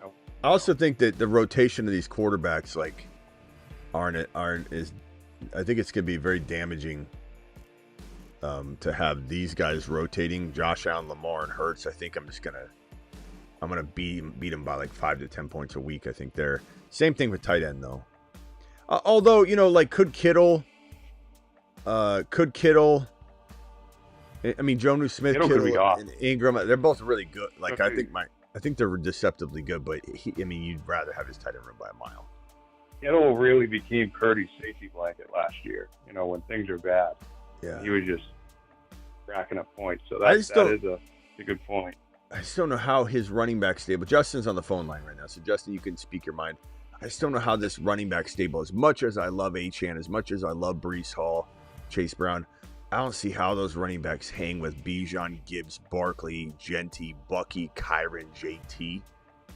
A: I also think that the rotation of these quarterbacks aren't as. I think it's going to be very damaging to have these guys rotating. Josh Allen, Lamar, and Hurts. I think I'm gonna beat them by like 5 to 10 points a week. I think they're same thing with tight end though. Although could Kittle? I mean, Jonnu Smith, Kittle and Ingram. They're both really good. Like I think they're deceptively good. But you'd rather have his tight end run by a mile.
E: Kittle really became Purdy's safety blanket last year. When things are bad, he was just racking up points. So that is a good point.
A: I just don't know how his running back stable. Justin's on the phone line right now, so Justin, you can speak your mind. I just don't know how this running back stable. As much as I love Achane, as much as I love Breece Hall, Chase Brown, I don't see how those running backs hang with Bijan, Gibbs, Barkley, Genty, Bucky, Kyron, JT.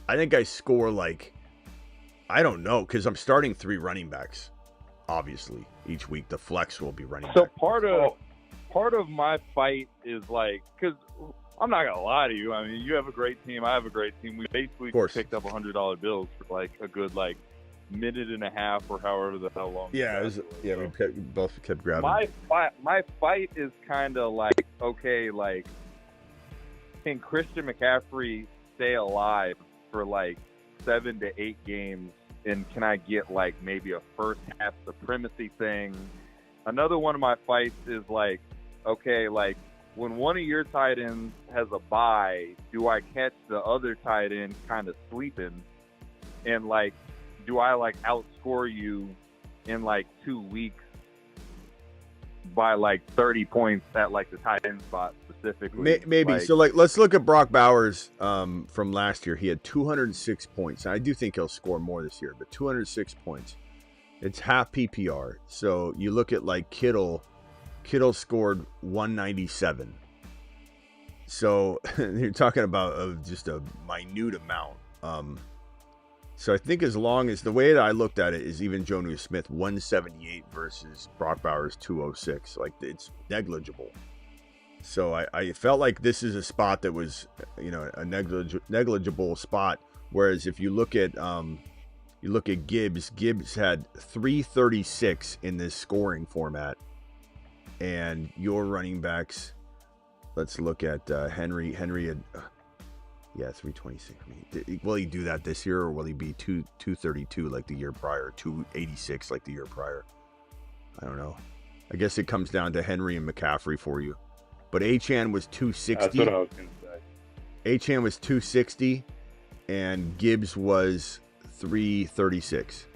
A: I think I score I don't know, because I'm starting 3 running backs, obviously, each week. The flex will be running
G: so
A: back.
G: Part of my fight is because I'm not going to lie to you. I mean, you have a great team. I have a great team. We basically picked up $100 bills for a good minute and a half or however the hell long.
A: Yeah, we both kept grabbing.
G: My fight is kind of okay, can Christian McCaffrey stay alive for 7 to 8 games, and can I get maybe a first half supremacy thing? Another one of my fights is when one of your tight ends has a bye, do I catch the other tight end kind of sleeping, and do I outscore you in 2 weeks by 30 points at the tight end spot specifically?
A: Maybe. So let's look at Brock Bowers from last year. He had 206 points. And I do think he'll score more this year, but 206 points. It's half PPR. So you look at Kittle. Kittle scored 197. So you're talking about just a minute amount. So I think as long as the way that I looked at it is even Jonnu Smith 178 versus Brock Bowers 206. It's negligible. So I felt like this is a spot that was, a negligible spot. Whereas if you look at Gibbs had 336 in this scoring format, and your running backs. Let's look at Henry. Henry had 326. Will he do that this year, or will he be 232 like the year prior, 286 like the year prior? I don't know. I guess it comes down to Henry and McCaffrey for you. But Achane was 260.
E: That's what I was going to say.
A: Achane was 260, and Gibbs was 336.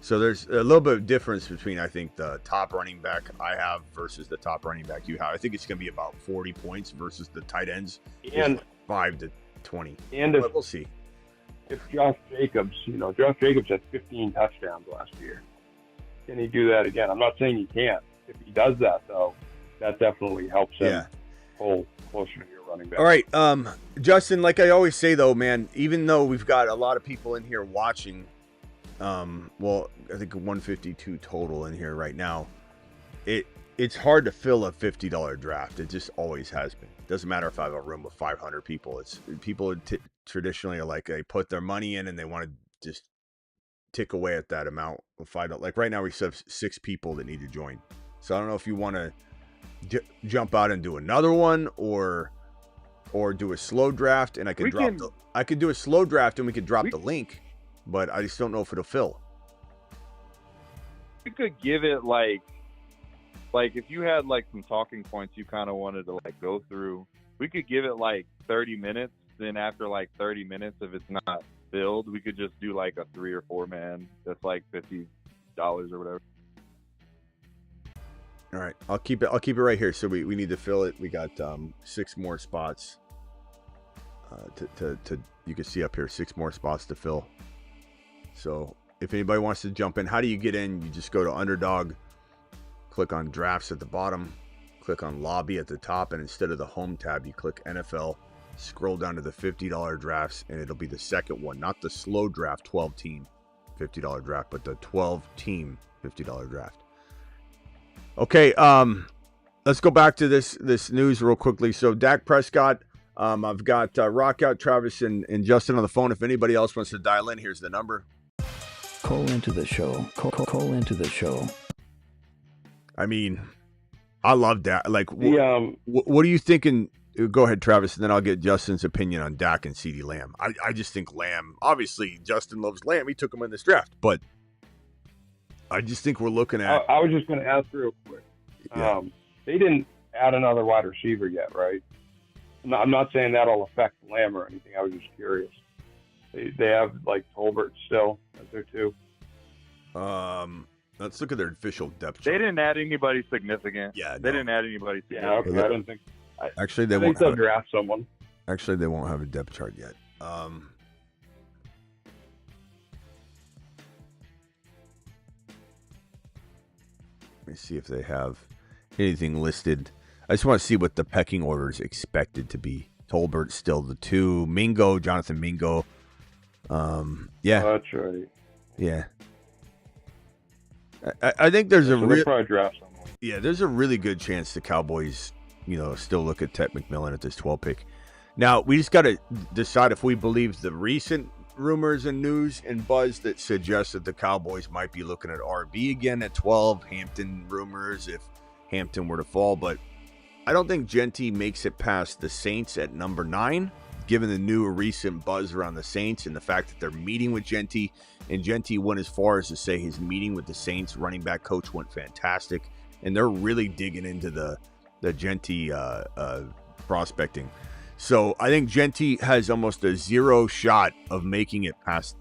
A: So there's a little bit of difference between, I think, the top running back I have versus the top running back you have. I think it's going to be about 40 points versus the tight ends,
E: and
A: 5 to 20.
E: And
A: but we'll see.
E: If Josh Jacobs had 15 touchdowns last year, can he do that again? I'm not saying he can't. If he does that, though, that definitely helps him pull closer to your running back.
A: All right, Justin, like I always say, though, man, even though we've got a lot of people in here watching, I think 152 total in here right now, it's hard to fill a $50 draft. It just always has been. It doesn't matter if I have a room of 500 people. People traditionally are like they put their money in and they want to just tick away at that amount of $5. Like right now we have 6 people that need to join. So I don't know if you want to jump out and do another one or do a slow draft, and I could I could do a slow draft and we could drop the link, but I just don't know if it'll fill.
G: We could give it like if you had like some talking points you kind of wanted to like go through, we could give it like 30 minutes. Then after like 30 minutes, if it's not filled, we could just do like a 3 or 4 man. That's like $50 or whatever.
A: All right, I'll keep it right here. So we need to fill it. We got 6 more spots. To you can see up here 6 more spots to fill. So if anybody wants to jump in, how do you get in? You just go to Underdog, click on Drafts at the bottom, click on Lobby at the top, and instead of the Home tab, you click NFL. Scroll down to the $50 drafts, and it'll be the second one, not the slow draft 12 team $50 draft, but the 12 team $50 draft. Okay, let's go back to this news real quickly. So Dak Prescott, I've got Rockout, Travis, and Justin on the phone. If anybody else wants to dial in, here's the number.
D: Call into the show. Call into the show.
A: I mean, I love Dak. Like, what are you thinking? Go ahead, Travis, and then I'll get Justin's opinion on Dak and Ceedee Lamb. I just think Lamb, obviously, Justin loves Lamb. He took him in this draft, but I just think we're looking at...
E: I was just going to ask real quick.
A: Yeah.
E: They didn't add another wide receiver yet, right? I'm not saying that'll affect Lamb or anything. I was just curious. They have, like, Tolbert still as their 2.
A: Let's look at their official depth chart.
G: They didn't add anybody significant.
A: Yeah,
G: They didn't add anybody significant.
E: Yeah, okay. I don't think...
A: Actually, they
E: I
A: won't
E: think they'll draft someone.
A: Actually, they won't have a depth chart yet. Let me see if they have anything listed. I just want to see what the pecking order is expected to be. Tolbert's still the 2. Mingo, Jonathan Mingo. Yeah.
E: Oh, that's right.
A: Yeah. I think there's
E: they'll probably draft someone.
A: Yeah, there's a really good chance the Cowboys, still look at Ted McMillan at this 12 pick. Now, we just got to decide if we believe the recent rumors and news and buzz that suggests that the Cowboys might be looking at RB again at 12. Hampton rumors if Hampton were to fall. But I don't think Genty makes it past the Saints at number 9, given the new recent buzz around the Saints and the fact that they're meeting with Genty. And Genty went as far as to say his meeting with the Saints running back coach went fantastic. And they're really digging into the Genty prospecting. So I think Genty has almost a 0 shot of making it past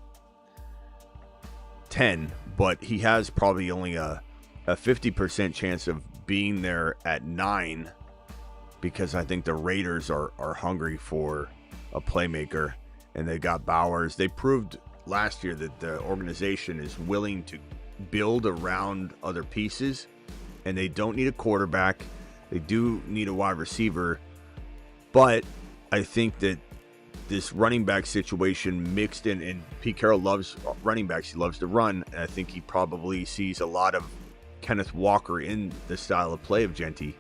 A: 10, but he has probably only a 50% chance of being there at 9 because I think the Raiders are hungry for a playmaker, and they got Bowers. They proved last year that the organization is willing to build around other pieces, and they don't need a quarterback. They do need a wide receiver, but I think that this running back situation mixed in, and Pete Carroll loves running backs. He loves to run, and I think he probably sees a lot of Kenneth Walker in the style of play of Genty,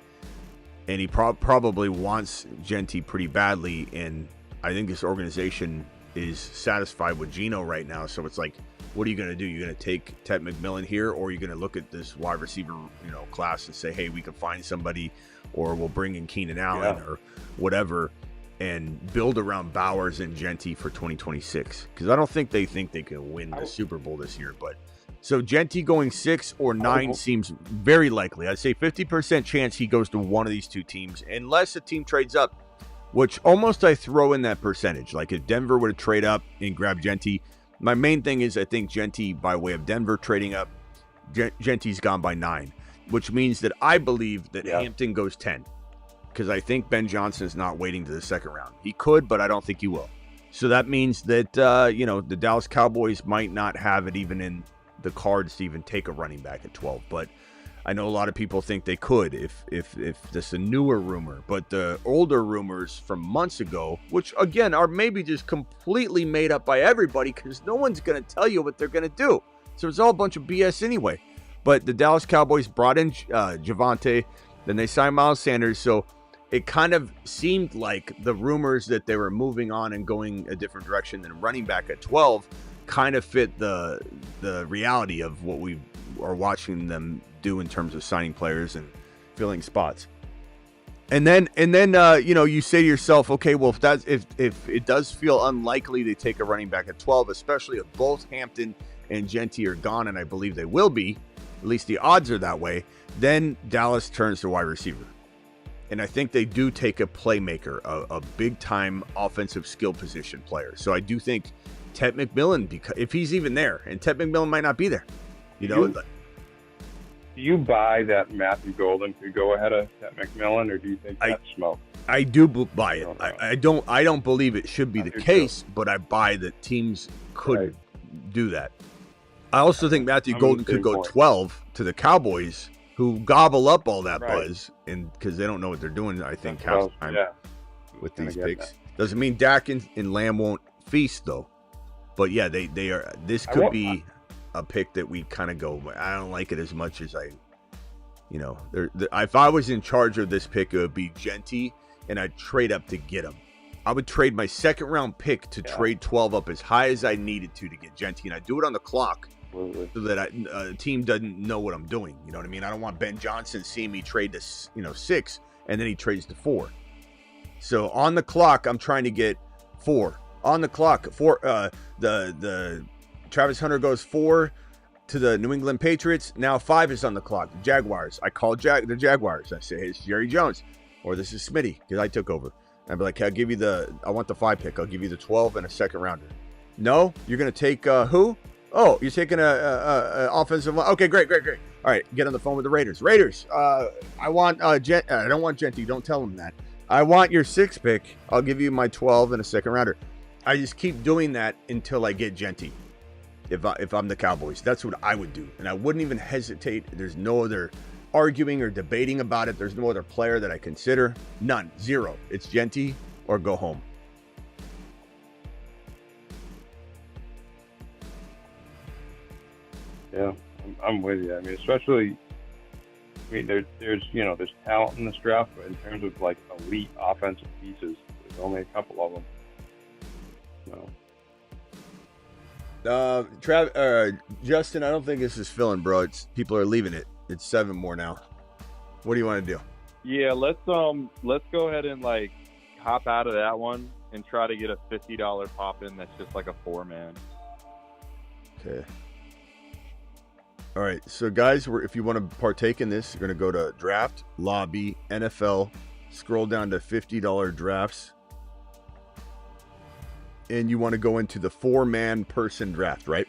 A: and he probably wants Genty pretty badly, and I think this organization is satisfied with Geno right now. So it's like, what are you going to do? You're going to take Ted McMillan here, or are you going to look at this wide receiver, class and say, hey, we can find somebody, or we'll bring in Keenan Allen or whatever, and build around Bowers and Genty for 2026? Because I don't think they can win the Super Bowl this year. But so Genty going 6 or 9 seems very likely. I'd say 50% chance he goes to one of these 2 teams, unless a team trades up, which almost I throw in that percentage. Like if Denver were to trade up and grab Genty, my main thing is I think Genty, by way of Denver trading up, Genty's gone by 9, which means that I believe that Hampton goes 10. Because I think Ben Johnson is not waiting to the second round. He could, but I don't think he will. So that means that, the Dallas Cowboys might not have it even in the cards to even take a running back at 12. But I know a lot of people think they could if this is a newer rumor. But the older rumors from months ago, which, again, are maybe just completely made up by everybody because no one's going to tell you what they're going to do. So it's all a bunch of BS anyway. But the Dallas Cowboys brought in Javonte. Then they signed Miles Sanders. So it kind of seemed like the rumors that they were moving on and going a different direction than running back at 12 kind of fit the reality of what we are watching them do in terms of signing players and filling spots. And then you say to yourself, okay, well, if it does feel unlikely to take a running back at 12, especially if both Hampton and Genty are gone, and I believe they will be, at least the odds are that way, then Dallas turns to wide receiver. And I think they do take a playmaker, a big-time offensive skill position player. So I do think Ted McMillan, because if he's even there, and Ted McMillan might not be there,
E: Do you buy that Matthew Golden could go ahead of Ted McMillan, or do you think that's smoke?
A: I do buy it. I don't believe it should be the case, but I buy that teams could do that. I also think Matthew Golden could go 12 to the Cowboys, who gobble up all that buzz, and because they don't know what they're doing, I think, half the time with these picks. Doesn't mean Dak and Lamb won't feast, though. But yeah, they are. This could be a pick that we kind of go, I don't like it as much as if I was in charge of this pick, it would be Genty, and I'd trade up to get him. I would trade my second round pick to trade 12 up as high as I needed to get Genty, and I'd do it on the clock. So that a team doesn't know what I'm doing. You know what I mean? I don't want Ben Johnson seeing me trade to 6, and then he trades to 4. So on the clock, I'm trying to get 4. On the clock, 4. The Travis Hunter goes 4 to the New England Patriots. Now 5 is on the clock. The Jaguars. I call the Jaguars. I say, hey, it's Jerry Jones, or this is Smitty, because I took over. I'd be like, I want the 5 pick. I'll give you the 12 and a second rounder. No, you're gonna take who? Oh, you're taking a offensive line. Okay, great. All right, get on the phone with the Raiders. I want I don't want Genty. Don't tell them that. I want your 6 pick. I'll give you my 12 and a second rounder. I just keep doing that until I get Genty. If I'm the Cowboys, that's what I would do, and I wouldn't even hesitate. There's no other arguing or debating about it. There's no other player that I consider. None. 0. It's Genty or go home.
E: Yeah, I'm with you. I mean, especially, there's talent in this draft, but in terms of like elite offensive pieces, there's only a couple of them.
A: Justin, I don't think this is filling, bro. People are leaving it. It's 7 more now. What do you want to do?
G: Yeah, let's go ahead and hop out of that one and try to get a $50 pop in. That's just like a 4-man.
A: Okay. All right, so guys, if you want to partake in this, you're going to go to Draft, Lobby, NFL, scroll down to $50 drafts, and you want to go into the 4-man person draft, right?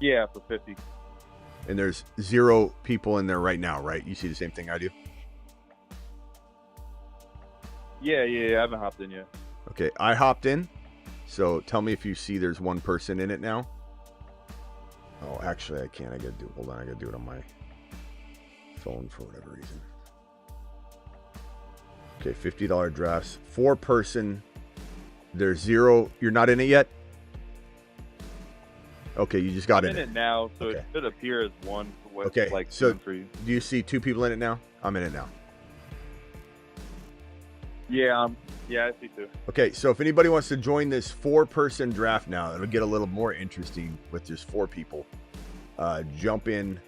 G: Yeah, for 50.
A: And there's 0 people in there right now, right? You see the same thing I do?
G: Yeah, I haven't hopped in yet.
A: Okay, I hopped in, so tell me if you see there's 1 person in it now. Oh, actually, I can't. Hold on. I gotta do it on my phone for whatever reason. Okay, $50 drafts. 4-person. There's 0. You're not in it yet? Okay, you just got in
G: it. I'm in it now, so it should appear as 1.
A: Okay, so
G: for you.
A: Do you see 2 people in it now? I'm in it now.
G: Yeah, I see 2.
A: Okay, so if anybody wants to join this 4-person draft now, it'll get a little more interesting with just 4 people. Jump in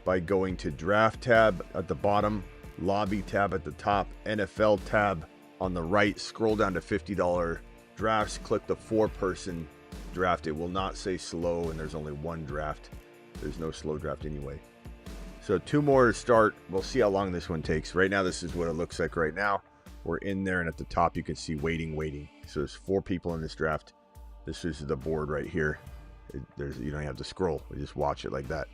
A: by going to Draft tab at the bottom, Lobby tab at the top, NFL tab on the right. Scroll down to $50 drafts. Click the 4-person draft. It will not say slow, and there's only 1 draft. There's no slow draft anyway. So 2 more to start. We'll see how long this one takes. Right now, this is what it looks like right now. We're in there, and at the top you can see waiting. So there's 4 people in this draft. This is the board right here. You don't have to scroll. You just watch it like that.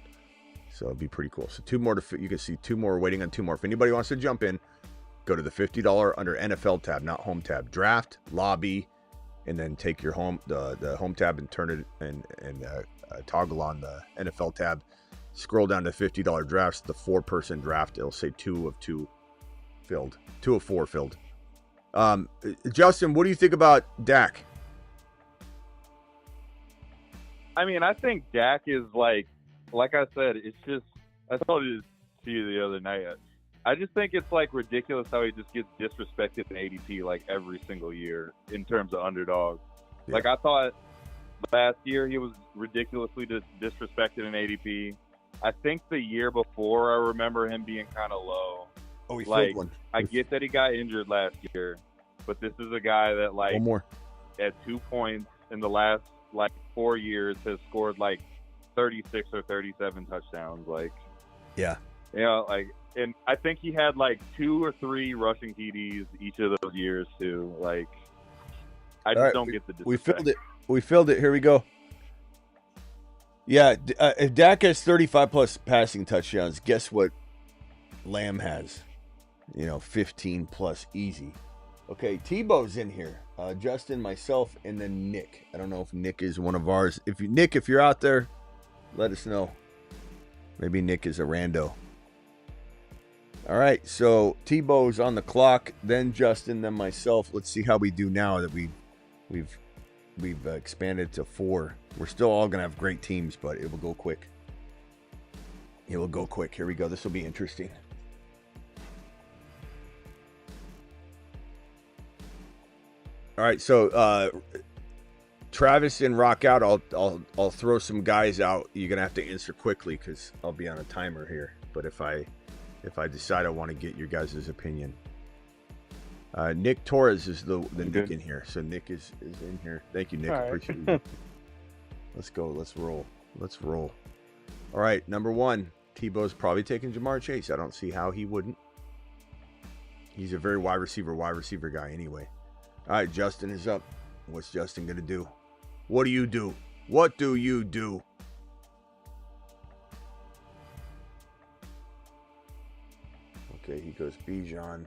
A: So it'd be pretty cool. So 2 more you can see 2 more waiting on 2 more. If anybody wants to jump in, go to the $50 under NFL tab, not home tab. Draft, Lobby, and then take your the home tab and turn it and toggle on the NFL tab. Scroll down to $50 drafts, the 4-person draft. It'll say 2 of 2 filled. 2 of 4 filled. Justin, what do you think about Dak?
G: I mean, I think Dak is like I said, it's just, I told you to you the other night, I just think it's like ridiculous how he just gets disrespected in ADP like every single year in terms of underdog.
A: Yeah.
G: Like I thought last year he was ridiculously disrespected in ADP. I think the year before I remember him being kind of low.
A: Oh, he
G: Like
A: filled one.
G: I get that he got injured last year, but this is a guy that like
A: One more.
G: at 2 points in the last like 4 years has scored like 36 or 37 touchdowns. Like,
A: Yeah.
G: you know, like, and I think he had like 2 or 3 rushing TDs each of those years too. Like, I just
A: right,
G: don't get the
A: We
G: disrespect.
A: filled it. We filled it. Here we go. Yeah, if Dak has 35 plus passing touchdowns, guess what Lamb has? 15 plus easy. Okay, Tebow's in here. Justin, myself, and then Nick. I don't know if Nick is one of ours. Nick, if you're out there, let us know. Maybe Nick is a rando. All right, so Tebow's on the clock, then Justin, then myself. Let's see how we do now that we've expanded to 4. We're still all gonna have great teams, but it will go quick. It will go quick. Here we go. This will be interesting. All right, so Travis and Rock out. I'll throw some guys out. You're gonna have to answer quickly because I'll be on a timer here. But if I decide I want to get your guys' opinion. Nick Torres is the Nick in here. So Nick is in here. Thank you, Nick.
F: All right.
A: Appreciate it. Let's go. Let's roll. Let's roll. All right, number 1. Tebow's probably taking Jamar Chase. I don't see how he wouldn't. He's a very wide receiver guy anyway. All right, Justin is up. What's Justin going to do? What do you do? What do you do? Okay, he goes Bijan.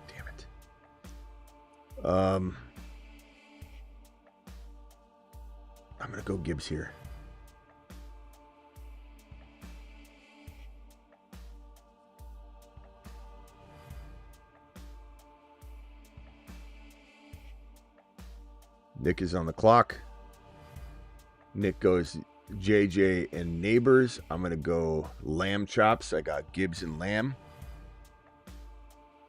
A: Damn it. I'm going to go Gibbs here. Nick is on the clock. Nick goes JJ and Neighbors. I'm going to go Lamb Chops. I got Gibbs and Lamb.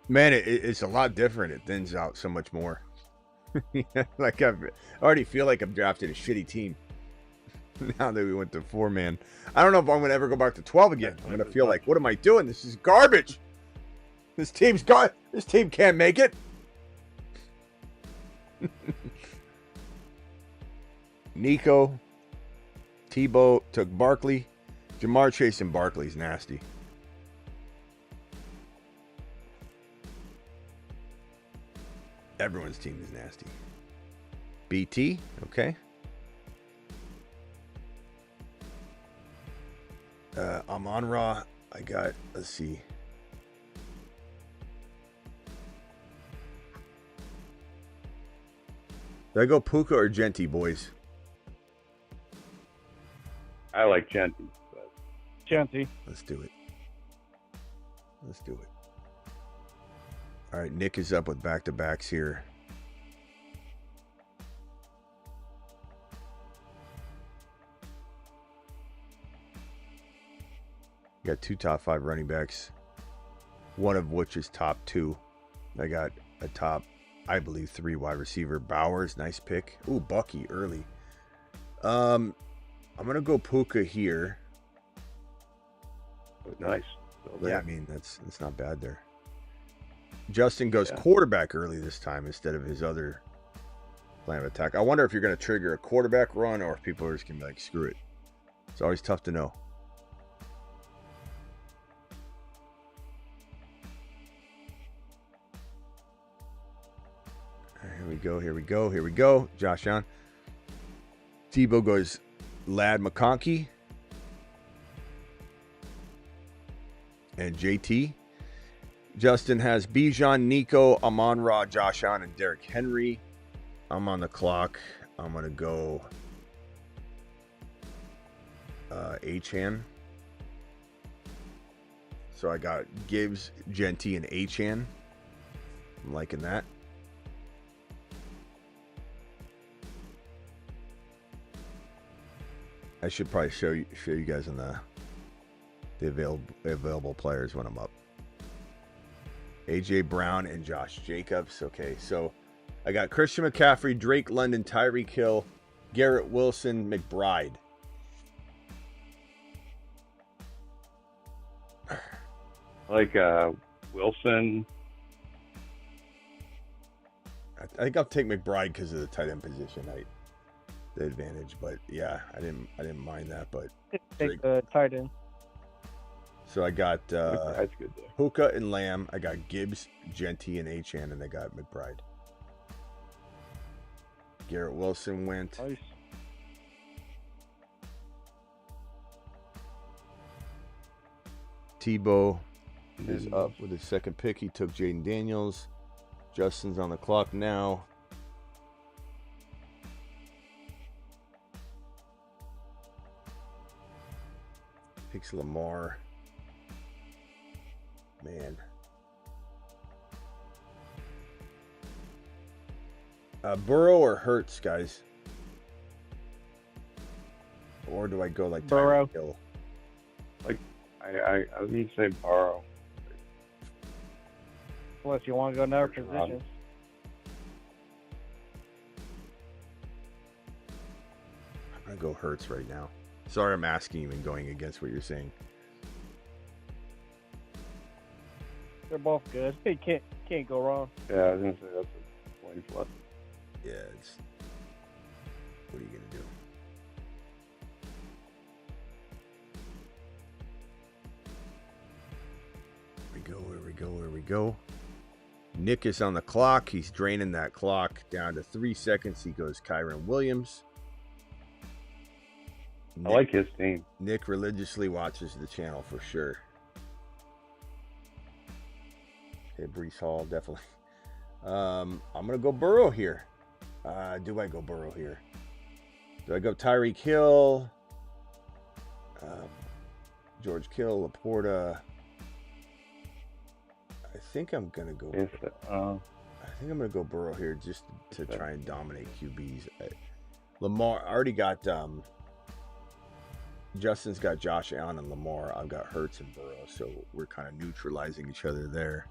A: Man, it's a lot different. It thins out so much more. Like I already feel like I've drafted a shitty team. Now that we went to 4-man. I don't know if I'm going to ever go back to 12 again. I'm going to feel like, what am I doing? This is garbage. This team can't make it. Nico, Tebow took Barkley. Jamar Chase and Barkley's nasty. Everyone's team is nasty. BT, okay. Amon-Ra, I got, let's see. Did I go Puka or Genti, boys?
E: I like Genti. But
F: Chancy.
A: Let's do it. Let's do it. All right, Nick is up with back-to-backs here. Got 2 top 5 running backs, one of which is top 2. I got a top, I believe, 3 wide receiver. Bowers, nice pick. Ooh, Bucky early. I'm gonna go Puka here.
E: nice. So
A: Yeah, I mean that's not bad there. Justin goes quarterback early this time instead of his other plan of attack. I wonder if you're going to trigger a quarterback run or if people are just going to be like, screw it. It's always tough to know. Here we go. Josh Allen. Tebow goes Lad McConkey. And JT. Justin has Bijan, Nico, Amon-Ra, Josh Allen, and Derrick Henry. I'm on the clock. I'm going to go Achane. So I got Gibbs, Genti, and Achane. I'm liking that. I should probably show you guys on the available players when I'm up. A.J. Brown and Josh Jacobs. Okay, so I got Christian McCaffrey, Drake London, Tyreek Hill, Garrett Wilson, McBride.
E: Like Wilson.
A: I think I'll take McBride because of the tight end position, the advantage. But yeah, I didn't mind that. But
F: Take the tight end.
A: so I got
E: That's good there.
A: Puka and Lamb. I got Gibbs, Genty, and Achane, and I got McBride. Garrett Wilson went.
F: Nice.
A: Oh, Tebow is up with his second pick. He took Jaden Daniels. Justin's on the clock now. Picks Lamar. Man. Burrow or Hurts, guys? Or do I go like
F: Burrow?
A: Tyreek Hill?
E: I was going to say Burrow.
F: Unless you want to go another position.
A: I'm going to go Hurts right now. Sorry I'm asking you and going against what you're saying.
F: They're both good. You can't go wrong.
E: Yeah, I was going to say that's a coin flip.
A: Yeah, it's... What are you going to do? Here we go. Nick is on the clock. He's draining that clock down to 3 seconds. He goes Kyron Williams.
E: I like his team.
A: Nick religiously watches the channel for sure. Okay, Breece Hall, definitely. I'm going to go Burrow here. Do I go Burrow here? Do I go Tyreek Hill? George Kittle, Laporta. I think I'm going to go. I think I'm going to go Burrow here just to try and dominate QBs. Lamar, I already got. Justin's got Josh Allen and Lamar. I've got Hurts and Burrow, so we're kind of neutralizing each other there.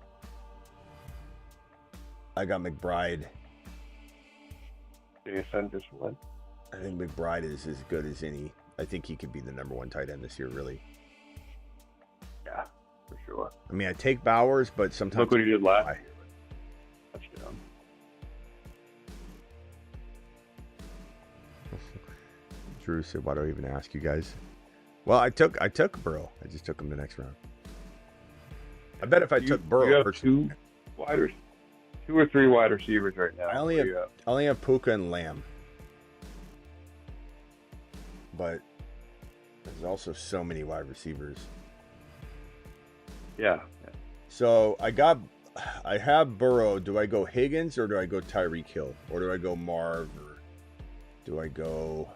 A: I got McBride.
E: JSN just won.
A: I think McBride is as good as any. I think he could be the #1 tight end this year, really.
E: Yeah, for sure.
A: I mean, I take Bowers, but sometimes...
E: Look what he did last year. Touchdown.
A: Drew said, why do I even ask you guys? Well, I took Burrow. I just took him the next round. I bet if I took Burrow...
E: You have two or three wide receivers right now.
A: I only have Puka and Lamb. But there's also so many wide receivers.
E: Yeah.
A: So I have Burrow. Do I go Higgins or do I go Tyreek Hill? Or do I go Marv? Or do I go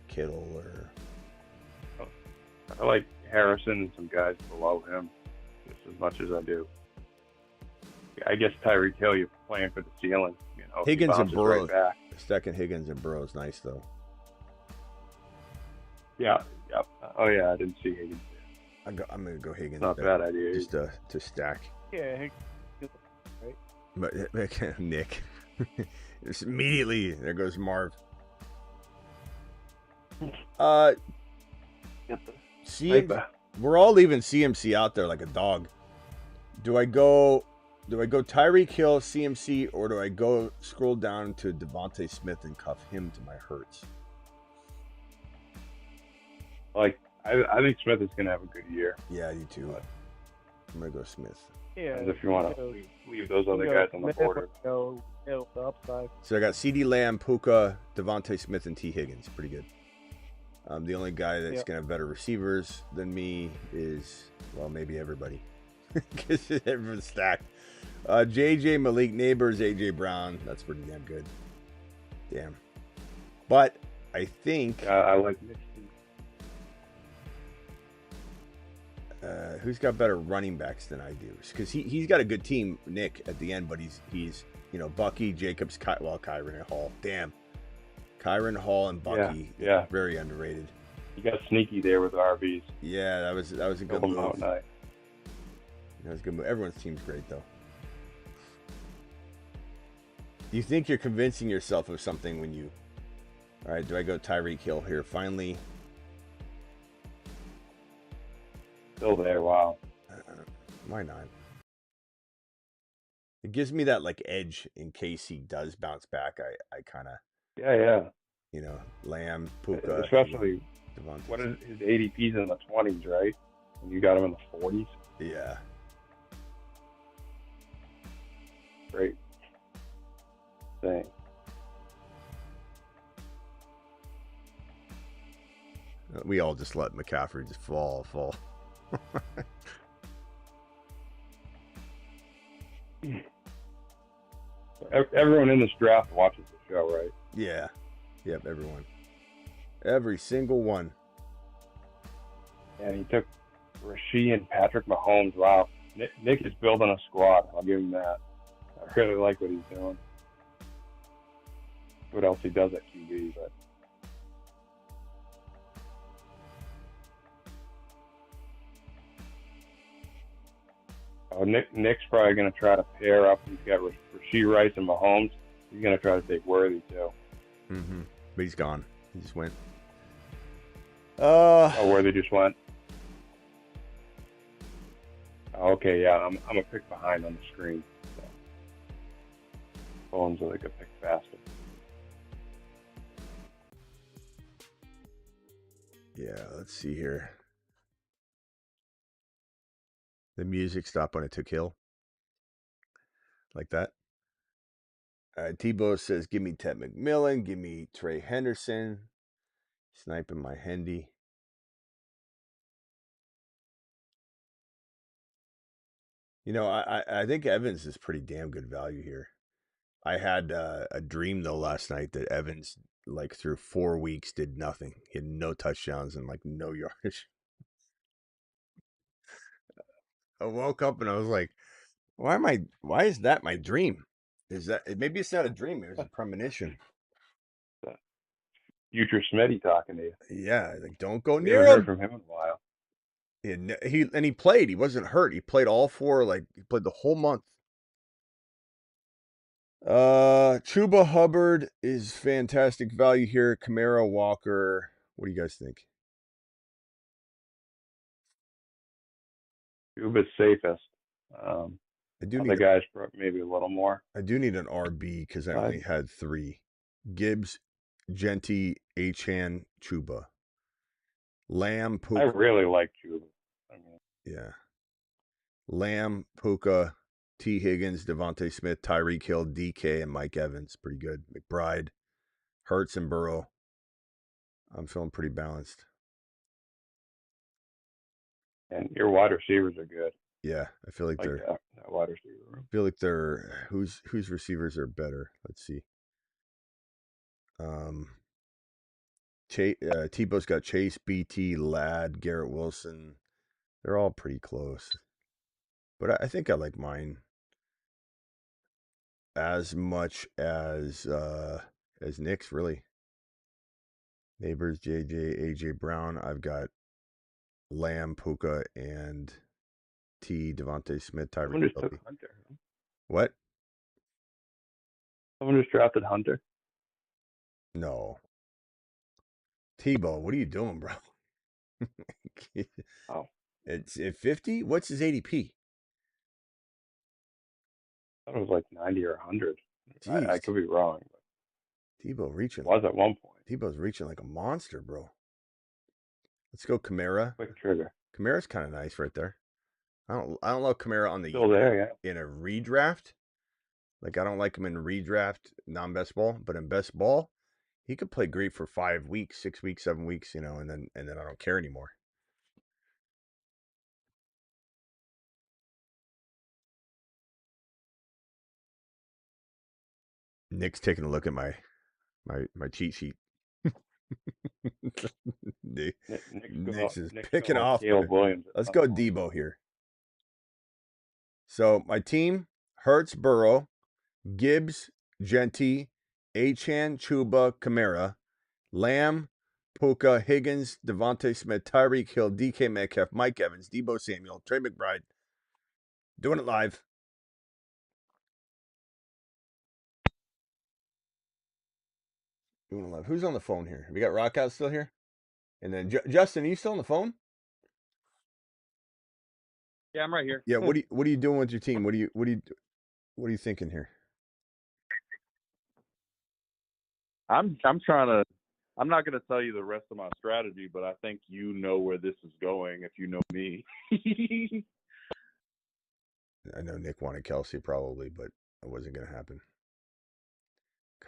A: Kittle? Or
E: I like Harrison and some guys below him just as much as I do. I guess Tyreek Hill, you're playing for the ceiling. You know,
A: Higgins and Burrow.
E: Right back.
A: Stacking Higgins and Burrow is nice, though.
E: Yeah. Oh, yeah, I didn't see Higgins.
A: I'm going to go Higgins.
E: Not a bad idea.
A: Just to stack.
F: Yeah. Right.
A: But Nick. Just immediately, there goes Marv. We're all leaving CMC out there like a dog. Do I go Tyreek Hill, CMC, or do I go scroll down to Devontae Smith and cuff him to my Hurts?
E: Like, I think Smith is going to have a good year.
A: Yeah, I do too. I'm going to go Smith.
F: Yeah.
E: And if you want to leave those other guys on the border.
F: Go the upside.
A: So I got Ceedee Lamb, Puka, Devontae Smith, and T. Higgins. Pretty good. The only guy that's going to have better receivers than me is, well, maybe everybody. Because everyone's stacked. JJ, Malik Neighbors, AJ Brown. That's pretty damn good. Damn. But I think...
E: I like Nick's team.
A: Who's got better running backs than I do? Because he's got a good team, Nick, at the end, but he's Bucky, Jacobs, Kyron and Hall. Damn. Kyron, Hall, and Bucky.
E: Yeah.
A: Very underrated.
E: He got sneaky there with RBs.
A: Yeah, that was a good
E: Killed him out
A: move.
E: night.
A: That was a good move. Everyone's team's great though. You think you're convincing yourself of something when you. All right, do I go Tyreek Hill here? Finally.
E: Still there. Wow.
A: Why not? It gives me that like edge in case he does bounce back. I kind of,
E: Yeah.
A: you know, Lamb, Puka,
E: Especially
A: Devontae.
E: what is his ADP's in the 20s, right? And you got him in the 40s.
A: Yeah.
E: Great thing.
A: We all just let McCaffrey just fall.
E: Everyone in this draft watches the show, right?
A: Yeah. Yep, everyone. Every single one.
E: And he took Rasheed and Patrick Mahomes. Wow. Nick is building a squad. I'll give him that. I really like what he's doing. What else he does at QB, but Nick's probably going to try to pair up. He's got Rasheed Rice and Mahomes. He's going to try to take Worthy too.
A: Mm-hmm. But he's gone. He just went.
E: Oh, Worthy just went. Okay, yeah, I'm a pick behind on the screen. So. Phones are like a pick faster.
A: Yeah, let's see here. The music stopped when it took Hill. Like that. Tebow says, give me Ted McMillan. Give me Trey Henderson. Sniping my Hendy. You know, I think Evans is pretty damn good value here. I had a dream, though, last night that Evans, like, through 4 weeks, did nothing. He had no touchdowns and, like, no yardage. I woke up and I was like, why is that my dream? Is that, maybe it's not a dream, it was a premonition.
E: Future Smitty talking to you.
A: Yeah, like, don't go
E: We
A: near
E: haven't
A: him.
E: heard from him in a while.
A: He played. He wasn't hurt. He played all four, like, he played the whole month. Chuba Hubbard is fantastic value here. Kamara, Walker. What do you guys think?
E: Cuba's safest.
A: I do
E: other
A: need
E: guys maybe a little more.
A: I do need an RB because I only had 3. Gibbs, Genty, Achan, Chuba. Lamb, Puka.
E: I really like Cuba.
A: Yeah. Lamb, Puka, T. Higgins, Devontae Smith, Tyreek Hill, DK, and Mike Evans. Pretty good. McBride, Hurts, and Burrow. I'm feeling pretty balanced.
E: And your wide receivers are good.
A: Yeah, I feel like they're
E: that wide receiver room.
A: I feel like they're whose receivers are better. Let's see. Tebow's got Chase, BT, Ladd, Garrett Wilson. They're all pretty close. But I think I like mine as much as Nick's, really. Neighbors, JJ, AJ Brown. I've got Lamb, Puka, and T. Devontae Smith,
E: Someone just took Hunter.
A: What?
E: Someone just drafted Hunter.
A: No. Tebow, what are you doing, bro?
E: Oh.
A: It's at 50? What's his ADP?
E: I thought it was like 90 or 100.
A: Jeez.
E: I could be wrong. But
A: Tebow reaching.
E: Was at one point.
A: Tebow's reaching like a monster, bro. Let's go Kamara.
E: Quick trigger.
A: Kamara's kind of nice right there. I don't love Kamara on the
E: Still there, yeah.
A: in a redraft. Like, I don't like him in redraft, non-best ball, but in best ball, he could play great for 5 weeks, 6 weeks, 7 weeks, you know, and then I don't care anymore. Nick's taking a look at my cheat sheet. Nick's is picking off. Let's go Debo here. So my team: Hurts, Burrow, Gibbs, Genty, Achan, Chuba, Kamara, Lamb, Puka, Higgins, Devontae Smith, Tyreek Hill, DK Metcalf, Mike Evans, Debo Samuel, Trey McBride. Doing it live. Doing it live. Who's on the phone here? We got Rockout still here? And then Justin, are you still on the phone?
G: Yeah, I'm right here.
A: Yeah. What are you doing with your team? What are you thinking here?
G: I'm trying to. I'm not going to tell you the rest of my strategy, but I think you know where this is going if you know me.
A: I know Nick wanted Kelsey probably, but it wasn't going to happen.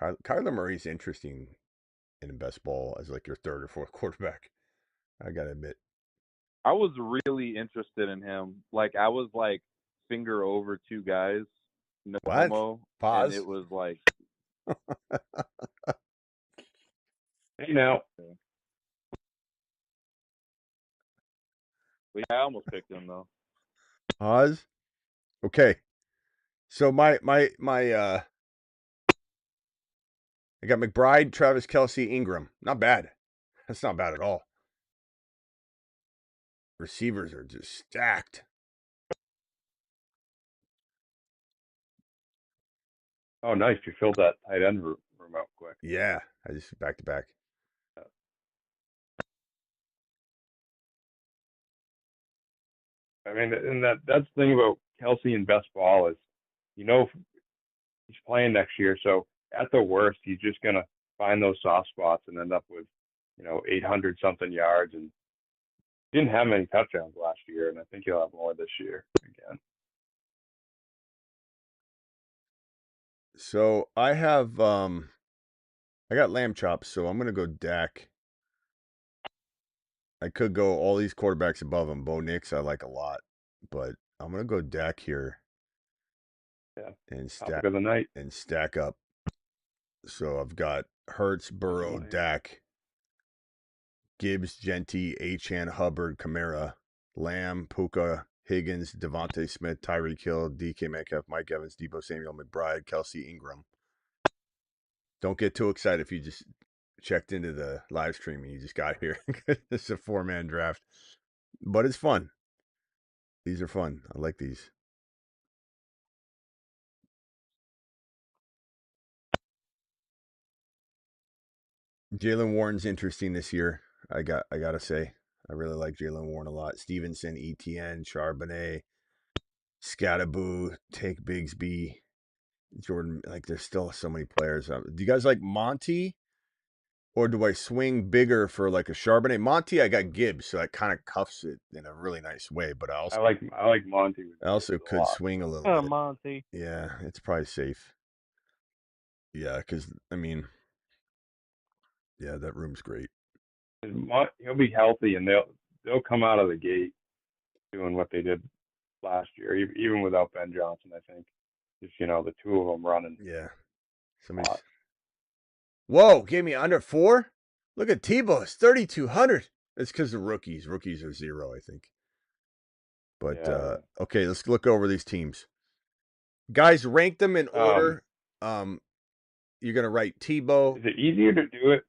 A: Kyler Murray's interesting in best ball as like your third or fourth quarterback. I got to admit.
G: I was really interested in him. Like, I was like finger over two guys. No
A: What?
G: homo.
A: Pause.
G: And it was like.
E: Hey, now.
G: But yeah, I almost picked him, though.
A: Pause. Okay. So I got McBride, Travis Kelce, Ingram. Not bad. That's not bad at all. Receivers are just stacked.
E: Oh, nice. You filled that tight end room out quick.
A: Yeah. I just back to back.
E: I mean, and that's the thing about Kelsey and best ball is, he's playing next year. So at the worst, he's just gonna find those soft spots and end up with, 800 something yards, and didn't have many touchdowns last year, and I think he'll have more this year again.
A: So I have I got lamb chops, so I'm gonna go Dak. I could go all these quarterbacks above him. Bo Nix I like a lot, but I'm gonna go Dak here.
E: Yeah.
A: And
E: Topic of the night.
A: stack up. So I've got Hurts, Burrow, Dak, Gibbs, Genty, Achane, Hubbard, Kamara, Lamb, Puka, Higgins, Devontae Smith, Tyreek Hill, DK Metcalf, Mike Evans, Debo Samuel, McBride, Kelsey, Ingram. Don't get too excited if you just checked into the live stream and you just got here. It's a 4-man draft, but it's fun. These are fun. I like these. Jalen Warren's interesting this year. I gotta say, I really like Jalen Warren a lot. Stevenson, ETN, Charbonnet, Scattaboo, Take Bigsby, Jordan. Like, there's still so many players. Do you guys like Monty, or do I swing bigger for like a Charbonnet? Monty, I got Gibbs, so that kind of cuffs it in a really nice way. But I
E: like Monty.
A: I also could swing a little bit.
F: Monty.
A: Yeah, it's probably safe. Yeah, because I mean, yeah, that room's great.
E: He'll be healthy, and they'll come out of the gate doing what they did last year, even without Ben Johnson. I think just the two of them running.
A: Yeah, somebody's. Whoa, gave me under 4. Look at Tebow, it's 3,200. It's because of rookies. Rookies are 0, I think. But
E: Yeah.
A: Okay, let's look over these teams. Guys, rank them in order. You're gonna write Tebow.
E: Is it easier to do it?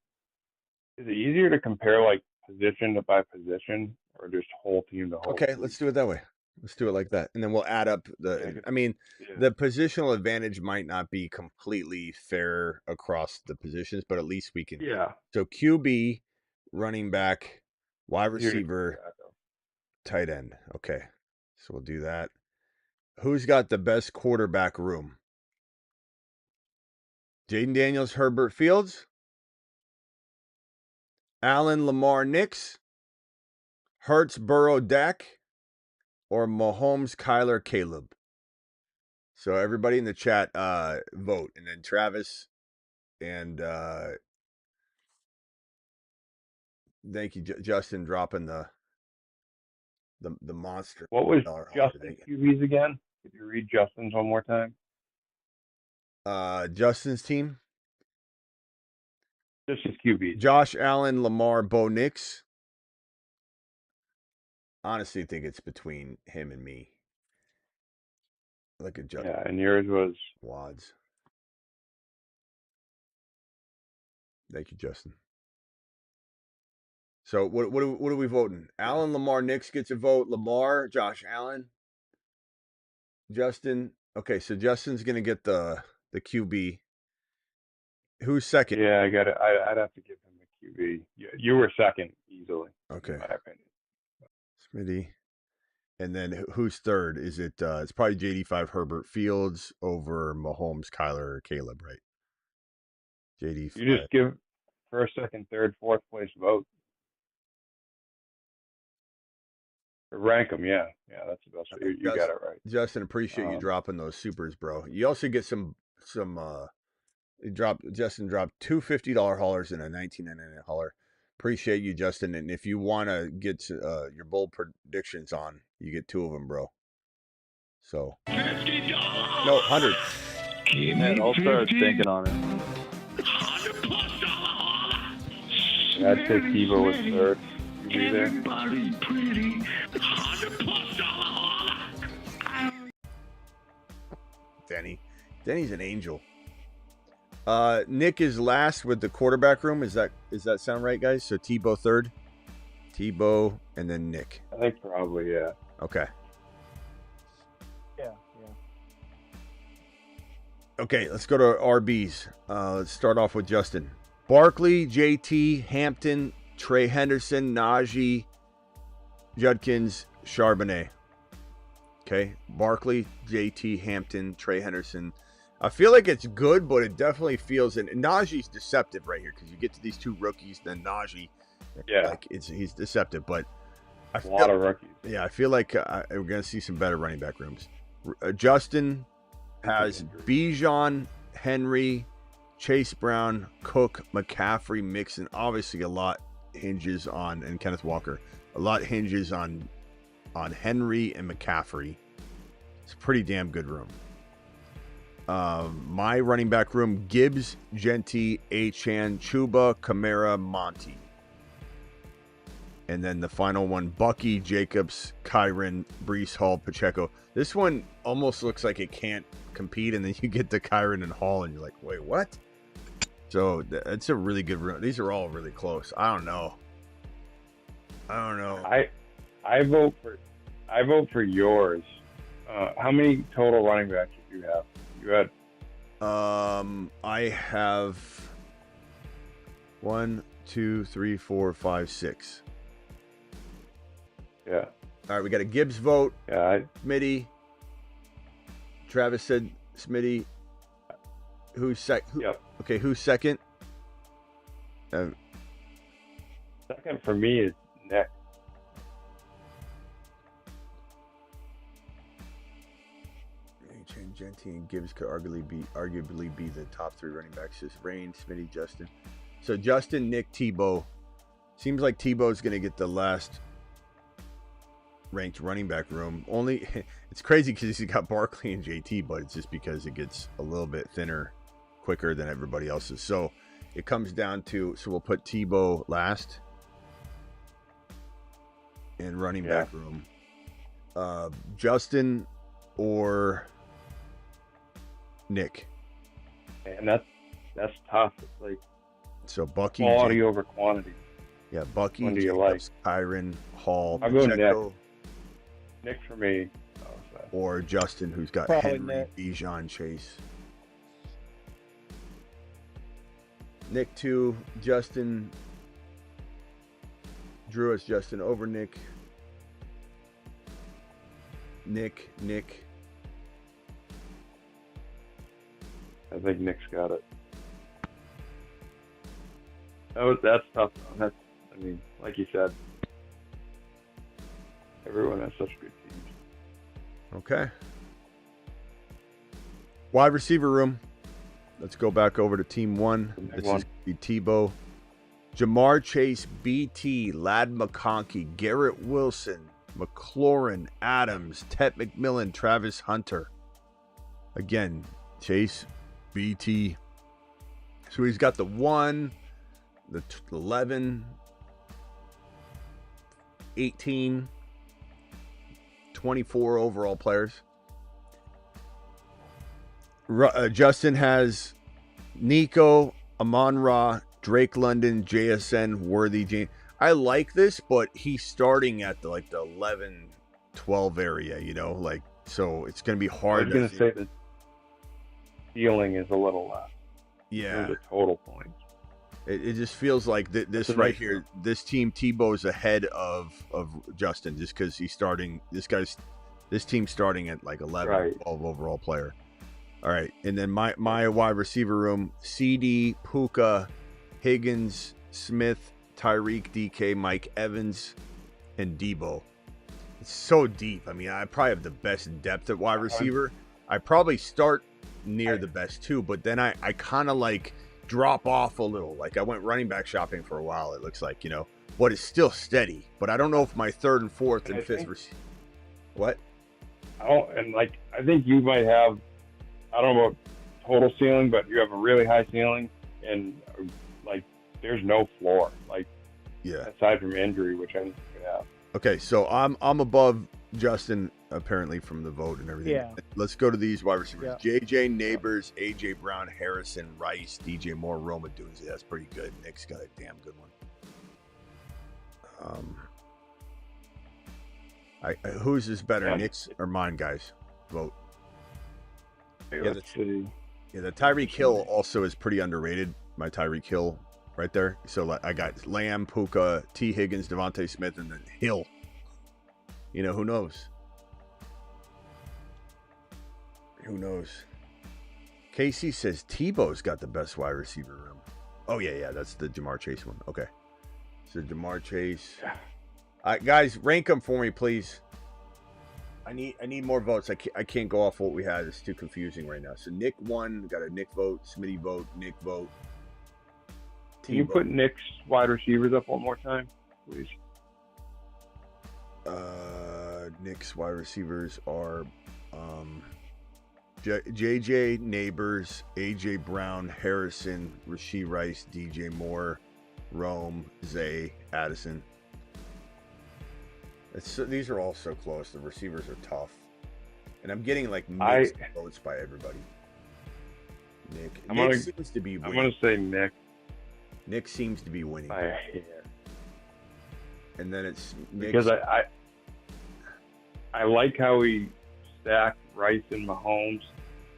E: Is it easier to compare like position by position, or just whole team to whole?
A: Okay,
E: team?
A: let's do it that way. Let's do it like that, and then we'll add up the. I mean, the positional advantage might not be completely fair across the positions, but at least we can.
E: Yeah.
A: So QB, running back, wide receiver, tight end. Okay, so we'll do that. Who's got the best quarterback room? Jaden Daniels, Herbert Fields, Allen, Lamar, Nix, Hurts, Burrow, Dak, or Mahomes, Kyler, Caleb. So everybody in the chat, vote, and then Travis and thank you, Justin, dropping the monster.
E: What was Justin's QBs again? Could you read Justin's one more time?
A: Justin's team.
E: Just his QBs.
A: Josh Allen, Lamar, Bo Nix. Honestly, I think it's between him and me. Look at Justin.
E: Yeah, and yours was
A: Wads. Thank you, Justin. So what are we voting? Allen, Lamar, Nix gets a vote. Lamar, Josh Allen, Justin. Okay, so Justin's gonna get the QB. Who's second?
E: Yeah, I got it. I'd have to give him the QB. You were second easily.
A: Okay,
E: In my opinion.
A: Smitty. And then who's third? Is it? It's probably JD5 Herbert Fields over Mahomes, Kyler, or Caleb, right? JD5.
E: You just give first, second, third, fourth place vote. Rank them, yeah. That's the best. You got it right.
A: Justin, appreciate you dropping those supers, bro. You also get some. Justin dropped two $50 haulers and a $19.99 hauler. Appreciate you, Justin. And if you want to get your bold predictions on, you get two of them, bro. So
B: $50.
A: No, 100.
G: And I'll start thinking on it.
B: $100+
E: I'd say Tebow was third. You be there.
B: Everybody pretty. $100+
A: Denny's an angel. Nick is last with the quarterback room. Is that sound right, guys? So Tebow third, Tebow, and then Nick.
E: I think probably, yeah.
A: Okay.
F: Yeah.
A: Okay, let's go to RBs. Let's start off with Justin. Barkley, JT, Hampton, Trey Henderson, Najee, Judkins, Charbonnet. Okay, Barkley, JT, Hampton, Trey Henderson. I feel like it's good, but it definitely feels, and Najee's deceptive right here because you get to these two rookies, then Najee, he's deceptive. But
E: A lot of rookies.
A: Yeah, I feel like we're going to see some better running back rooms. Justin has Bijan, Henry, Chase Brown, Cook, McCaffrey, Mixon. Obviously, a lot hinges on, and Kenneth Walker. A lot hinges on Henry and McCaffrey. It's a pretty damn good room. My running back room: Gibbs, Genty, Achane, Chuba, Kamara, Monty. And then the final one: Bucky, Jacobs, Kyron, Breece Hall, Pacheco. This one almost looks like it can't compete, and then you get to Kyron and Hall, and you're like, wait, what? So it's a really good room. These are all really close. I don't know.
E: I vote for yours. How many total running backs did you have? You had
A: I have 1, 2, 3, 4, 5, 6.
E: Yeah.
A: All right, we got a Gibbs vote.
E: Yeah.
A: Smitty. Travis said Smitty. Who's second?
E: Yep.
A: Okay, who's second?
E: Second for me is Nick.
A: Genty and Gibbs could arguably be the top three running backs. Just Rain, Smitty, Justin. So Justin, Nick, Tebow. Seems like Tebow's going to get the last ranked running back room. Only it's crazy because he's got Barkley and JT, but it's just because it gets a little bit thinner quicker than everybody else's. So it comes down to, so we'll put Tebow last in running back room. Justin or Nick.
E: And that's tough. It's like
A: so Bucky,
E: quality over quantity.
A: Yeah, Bucky,
E: When do you
A: Jacobs, Kyron, Hall,
E: I'll go
A: Pacheco,
E: Nick for me.
A: or Justin, who's got
F: Probably
A: Henry,
F: Nick.
A: Bijan, Chase. Nick 2, Justin. Drew has Justin over Nick. Nick.
E: I think Nick's got it. That's tough. That's, I mean, like you said, everyone has such good teams.
A: Okay. Wide receiver room. Let's go back over to team one. This is Tebow. Jamar Chase, BT, Ladd McConkey, Garrett Wilson, McLaurin, Adams, Ted McMillan, Travis Hunter. Again, Chase, BT. So he's got the 1, the 11, 18, 24 overall players. Justin has Nico, Amon-Ra, Drake London, JSN, Worthy. I like this, but he's starting at the 11, 12 area, like, so it's going to be
E: I
A: hard.
E: was going to say that ceiling is a little less.
A: Yeah.
E: The total points.
A: It just feels like this right here, this team, Tebow's ahead of Justin just because he's starting. This team's starting at like 11,
E: Right.
A: 12 overall player. All right, and then my wide receiver room: Ceedee, Puka, Higgins, Smith, Tyreek, DK, Mike Evans, and Debo. It's so deep. I mean, I probably have the best depth at wide receiver. I probably start near the best too, but then I kind of like drop off a little. Like I went running back shopping for a while, it looks like, but it's still steady. But I don't know if my third and fourth and fifth receiver. What?
E: I think you might have, I don't know about total ceiling, but you have a really high ceiling and like there's no floor. Like,
A: yeah,
E: aside from injury, which I think you could have.
A: Okay, so I'm above Justin apparently from the vote and everything.
F: Yeah.
A: Let's go to these wide receivers.
F: Yeah.
A: JJ, Neighbors, AJ Brown, Harrison, Rice, DJ Moore, Roma Dunze. That's pretty good. Nick's got a damn good one. Whose is better, Nick's or mine, guys? Vote.
E: Let's see.
A: Yeah, the Tyreek Hill also is pretty underrated. My Tyreek Hill right there. So I got Lamb, Puka, T. Higgins, Devontae Smith, and then Hill. Who knows? Who knows? Casey says Tebow's got the best wide receiver room. Oh, yeah, that's the Jamar Chase one. Okay. So Jamar Chase. Guys, rank them for me, please. I need more votes. I can't go off what we had. It's too confusing right now. So Nick won. Got a Nick vote. Smitty vote. Nick vote.
E: Can you put Nick's wide receivers up one more time, please?
A: Nick's wide receivers are JJ, Neighbors, AJ Brown, Harrison, Rashee Rice, DJ Moore, Rome, Zay, Addison. These are all so close. The receivers are tough, and I'm getting like mixed votes by everybody. Nick seems to be winning.
E: I'm gonna say Nick.
A: Nick seems to be winning
E: by a hair.
A: And then it's Nick's,
E: because I like how we stacked Rice and Mahomes,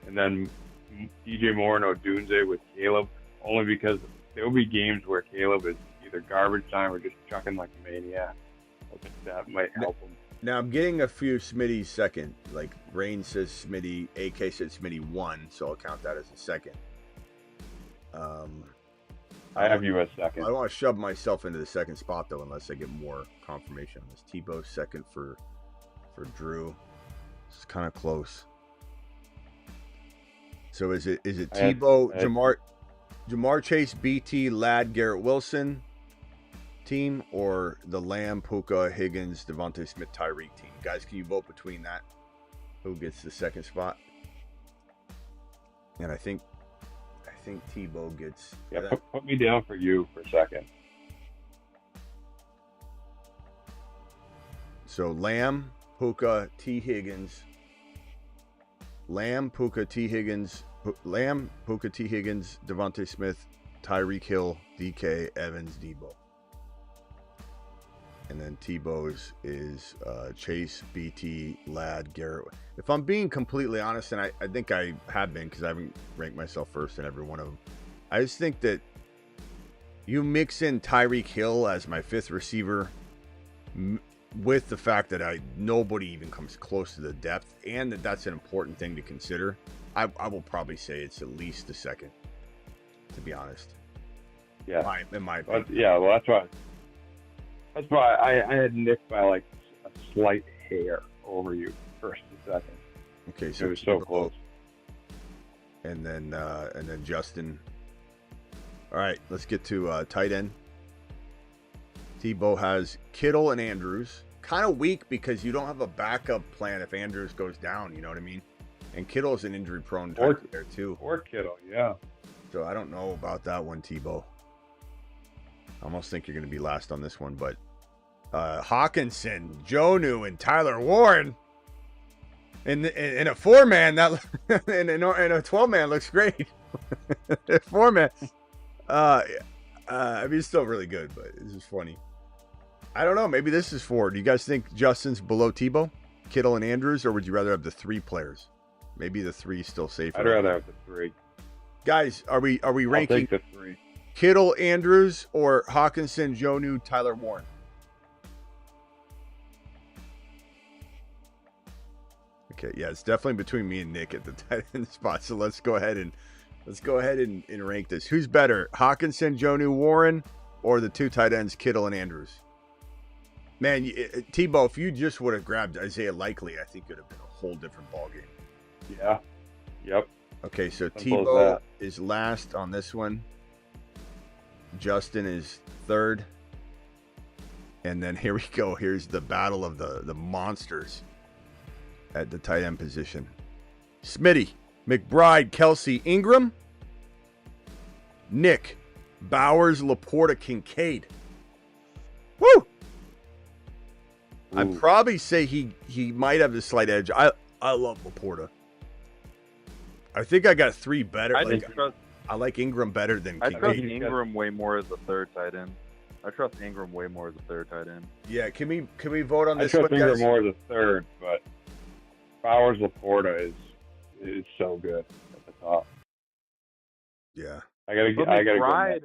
E: and then DJ Moore and Odunze with Caleb, only because there will be games where Caleb is either garbage time or just chucking like a maniac. I think that might help him.
A: Now I'm getting a few Smitty second. Like Rain says Smitty, AK said Smitty 1, so I'll count that as a second.
E: I have you as second.
A: I don't want to shove myself into the second spot though, unless I get more confirmation on this. Tebow second for Drew. It's kind of close. So is it Tebow, Jamar Chase, BT, Ladd, Garrett Wilson team, or the Lamb, Puka, Higgins, Devontae Smith, Tyreek team? Guys, can you vote between that? Who gets the second spot? And I think Tebow gets.
E: Yeah, put me down for you for second.
A: So Lamb, Puka, T. Higgins. Lamb, Puka, T. Higgins. Lamb, Puka, T. Higgins, Devontae Smith, Tyreek Hill, DK, Evans, Debo. And then Tebow's is Chase, BT, Ladd, Garrett. If I'm being completely honest, and I think I have been because I haven't ranked myself first in every one of them, I just think that you mix in Tyreek Hill as my fifth receiver with the fact that nobody even comes close to the depth, and that's an important thing to consider. I will probably say it's at least the second, to be honest.
E: Yeah.
A: In my opinion.
E: Yeah, well, that's why. That's why I had Nick by like a slight hair over you, first and second.
A: Okay, so
E: it was so close.
A: And then Justin. All right, let's get to tight end. Tebow has Kittle and Andrews. Kind of weak because you don't have a backup plan if Andrews goes down. You know what I mean? And Kittle's an injury-prone type there too.
E: Or Kittle, yeah.
A: So I don't know about that one, Tebow. I almost think you're going to be last on this one, but Hawkinson, Jonnu, and Tyler Warren in a 4-man that in a 12-man looks great. 4-man, I mean, it's still really good, but it's just funny. I don't know. Maybe this is for. Do you guys think Justin's below Tebow, Kittle, and Andrews, or would you rather have the 3 players? Maybe the 3 is still safer.
E: I'd rather have the 3.
A: Guys, are we ranking
E: I'll take the 3.
A: Kittle, Andrews, or Hawkinson, Jonnu, Tyler Warren? Okay, yeah, it's definitely between me and Nick at the tight end spot. So let's go ahead and rank this. Who's better, Hawkinson, Jonnu, Warren, or the 2 tight ends, Kittle and Andrews? Man, Tebow, if you just would have grabbed Isaiah Likely, I think it would have been a whole different ballgame.
E: Yeah. Yep.
A: Okay, so
E: Simple as
A: Tebow
E: that.
A: is last on this one. Justin is 3rd. And then here we go. Here's the battle of the monsters at the tight end position. Smitty, McBride, Kelsey, Ingram, Nick, Bowers, Laporta, Kincaid. Woo! I'd probably say he might have the slight edge. I love Laporta. I think I got 3 better. I like Ingram better than
G: I
A: Kincaid.
G: trust Ingram way more as a 3rd tight end. I trust Ingram way more as a 3rd tight end.
A: Yeah, can we vote on
E: I
A: this one,
E: trust Ingram
A: guys?
E: more as a 3rd, but Bowers Laporta is so good at the top.
A: Yeah.
E: I gotta
G: But
E: go.
G: McBride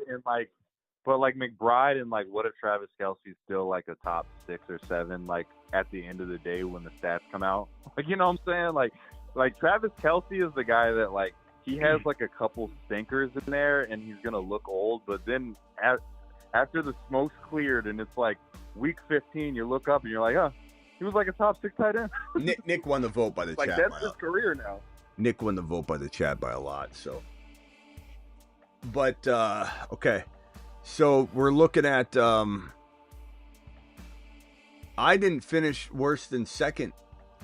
G: and what if Travis Kelsey's still like a top 6 or 7 like at the end of the day when the stats come out? Like, you know what I'm saying? Like Travis Kelsey is the guy that like he has like a couple stinkers in there and he's gonna look old, but then after the smoke's cleared and it's like week 15, you look up and you're like, oh, he was like a top 6 tight end.
A: Nick won the vote by the
G: Like
A: chat.
G: that's his career now.
A: Nick won the vote by the chat by a lot. So, but okay, so we're looking at. I didn't finish worse than 2nd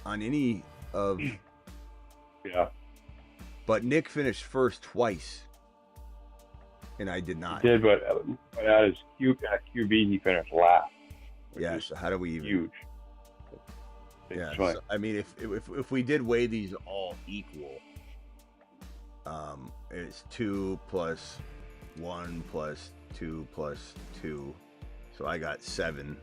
A: on any of.
E: Yeah.
A: But Nick finished 1st twice, and I did not.
E: He did, but at his QB, he finished last.
A: Yeah. So how do we even?
E: Huge.
A: Yeah.
E: Swing.
A: So, I mean, if we did weigh these all equal, it's 2 plus 1 plus 2 plus 2, so I got 7.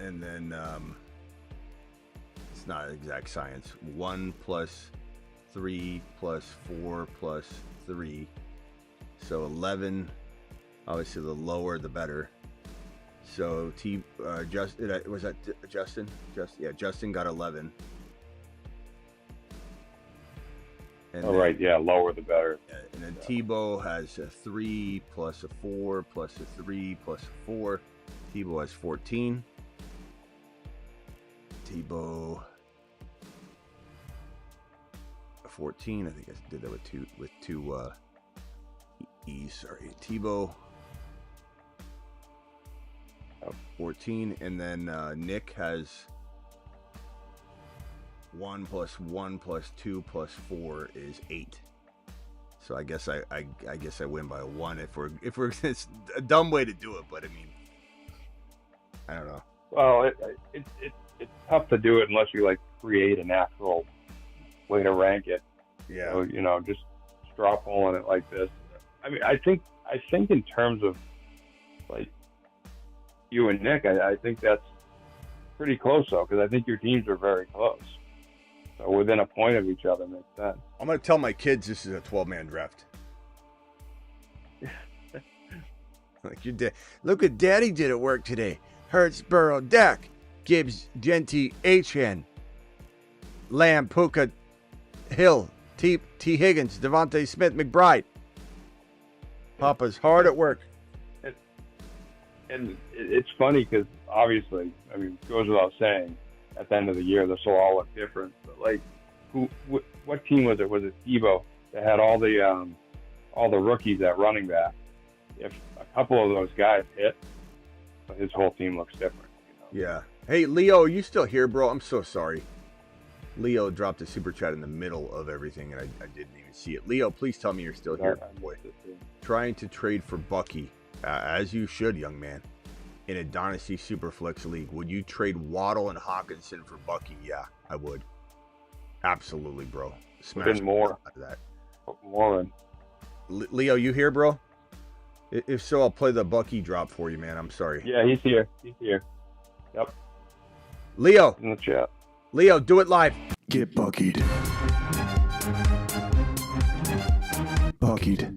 A: And then it's not exact science. 1 plus 3 plus 4 plus 3. So 11. Obviously, the lower the better. So was that Justin? Justin got 11. And
E: Right, yeah, lower the better.
A: And then Tebow has a 3 plus a 4 plus a 3 plus a 4. Tebow has 14. Tebow 14. I think I did that with two E's. Sorry, Tebow 14, and then Nick has 1 plus 1 plus 2 plus 4 is 8. So I guess I guess I win by 1 if we're it's a dumb way to do it, but I mean I don't know.
E: Well, it's tough to do it unless you like create an actual way to rank it.
A: Yeah.
E: So, just straw polling it like this. I mean, I think in terms of like you and Nick, I think that's pretty close though, because I think your teams are very close. So within a point of each other makes sense.
A: I'm gonna tell my kids this is a 12-man draft. Like your dad. Look what Daddy did at work today. Hurts, Burrow, Dak, Gibbs, Genty, H.N., Lamb, Puka, Hill, T. Higgins, Devontae Smith, McBride. Papa's hard at work.
E: And it's funny because obviously, I mean, it goes without saying, at the end of the year, this will all look different. But like, what team was it? Was it Tebow that had all the rookies at running back? If a couple of those guys hit, his whole team looks different.
A: Yeah. Hey, Leo, are you still here, bro? I'm so sorry. Leo dropped a super chat in the middle of everything, and I didn't even see it. Leo, please tell me you're still here, boy. Trying to trade for Bucky, as you should, young man. In a Dynasty Superflex League, would you trade Waddle and Hawkinson for Bucky? Yeah, I would. Absolutely, bro. smash
E: in more.
A: out of that.
E: Put more in.
A: Leo, you here, bro? If so, I'll play the Bucky drop for you, man. I'm sorry.
E: Yeah, he's here. He's here. Yep,
A: Leo,
E: in the chat.
A: Leo, do it live.
C: Get buckied. Buckied.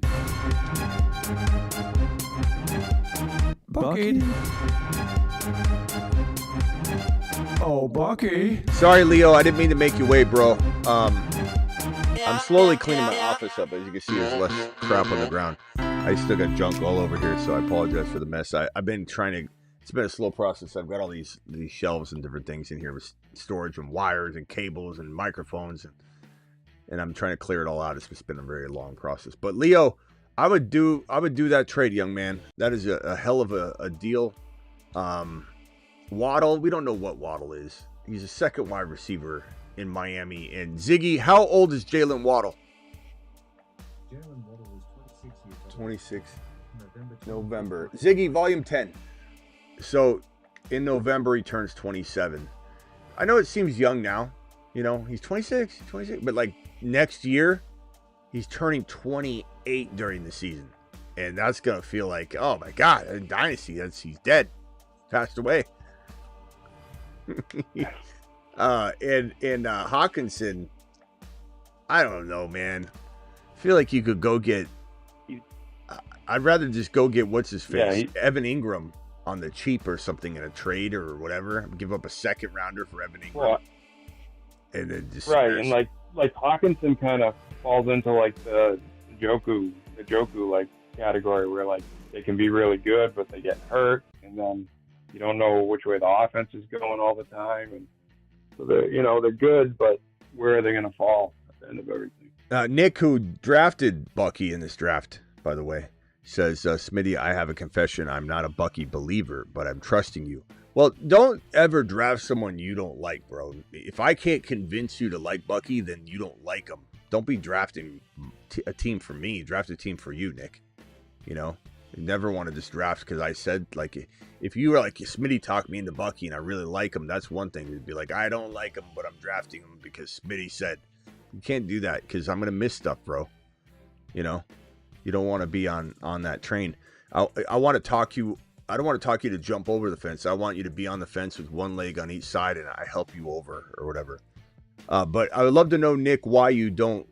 C: Buckied. Oh, Bucky.
A: Sorry, Leo, I didn't mean to make you wait, bro. I'm slowly cleaning my office up. As you can see, there's less crap on the ground. I still got junk all over here, so I apologize for the mess. I've been trying to. It's been a slow process. I've got all these shelves and different things in here with storage and wires and cables and microphones, and I'm trying to clear it all out. It's just been a very long process. But Leo, I would do that trade, young man. That is a hell of a deal. Waddle, we don't know what Waddle is. He's a second wide receiver in Miami. And Ziggy, how old is Jalen Waddle?
H: Jalen Waddle is 26 years old.
A: 26. November. Ziggy, volume 10. So in November, he turns 27. I know it seems young now. You know, he's 26, but like next year, he's turning 28 during the season. And that's going to feel like, oh my God, in Dynasty, he's dead. Passed away. and Hawkinson, I don't know, man. I feel like you could go get. I'd rather just go get what's his face, Evan Ingram on the cheap or something in a trade or whatever. Give up a second rounder for Evan Ingram,
E: Well,
A: and then just
E: right, and like Hawkinson kind of falls into like the Joku like category where like they can be really good, but they get hurt, and then you don't know which way the offense is going all the time, and so they're good, but where are they going to fall at the end of everything?
A: Nick, who drafted Bucky in this draft, by the way, says, Smitty, I have a confession. I'm not a Bucky believer, but I'm trusting you. Well, don't ever draft someone you don't like, bro. If I can't convince you to like Bucky, then you don't like him. Don't be drafting a team for me. Draft a team for you, Nick. You know? You never want to just draft because I said, like, if you were like, Smitty talked me into Bucky and I really like him, that's one thing. You'd be like, I don't like him, but I'm drafting him because Smitty said. You can't do that because I'm going to miss stuff, bro. You know? You don't want to be on that train. I want to talk you. I don't want to talk you to jump over the fence. I want you to be on the fence with one leg on each side and I help you over or whatever. But I would love to know, Nick, why you don't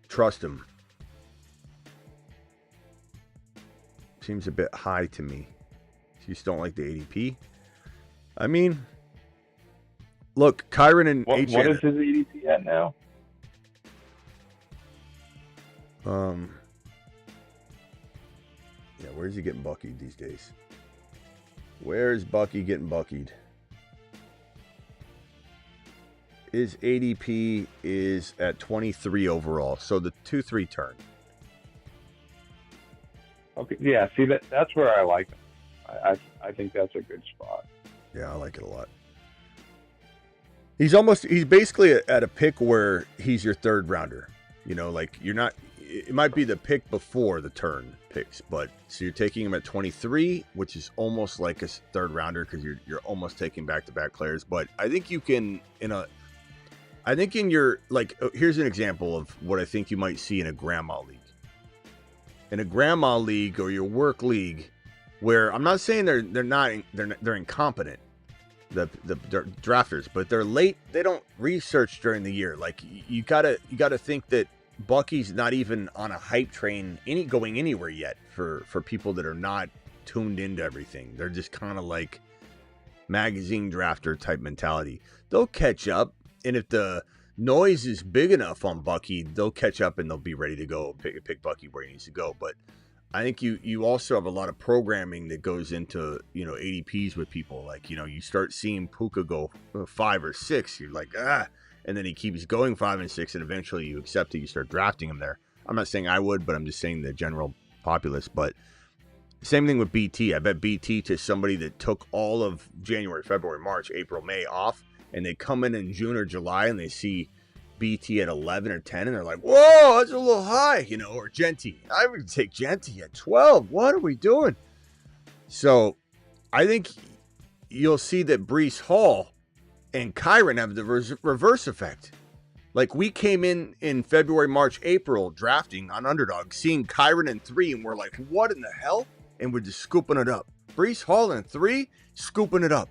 A: trust him. Seems a bit high to me. You just don't like the ADP. I mean, look, Kyron and
E: what is his ADP at now?
A: Yeah, where's he getting buckied these days? Where's Bucky getting buckied? His ADP is at 23 overall, so the 2-3 turn.
E: Okay, yeah. See that's where I like him. I think that's a good spot.
A: Yeah, I like it a lot. He's basically at a pick where he's your third rounder. You know, like it might be the pick before the turn picks, but so you're taking him at 23, which is almost like a third rounder because you're almost taking back-to-back players. But I think you can in your, like, here's an example of what I think you might see in a grandma league. In a grandma league or your work league, where I'm not saying they're incompetent, the drafters, but they're late. They don't research during the year. Like you gotta think that Bucky's not even on a hype train going anywhere yet for people that are not tuned into everything. They're just kind of like magazine drafter type mentality. They'll catch up, and if the noise is big enough on Bucky, they'll catch up and they'll be ready to go pick Bucky where he needs to go. But I think you also have a lot of programming that goes into, ADPs with people. Like, you start seeing Puka go 5 or 6. You're like, and then he keeps going 5 and 6, and eventually you accept it. You start drafting him there. I'm not saying I would, but I'm just saying the general populace. But same thing with BT. I bet BT to somebody that took all of January, February, March, April, May off, and they come in June or July and they see BT at 11 or 10, and they're like, whoa, that's a little high, or Genty. I would take Genty at 12. What are we doing? So I think you'll see that Breece Hall and Kyron have the reverse effect. Like, we came in February, March, April drafting on Underdog, seeing Kyren in 3, and we're like, what in the hell? And we're just scooping it up. Breece Hall in 3, scooping it up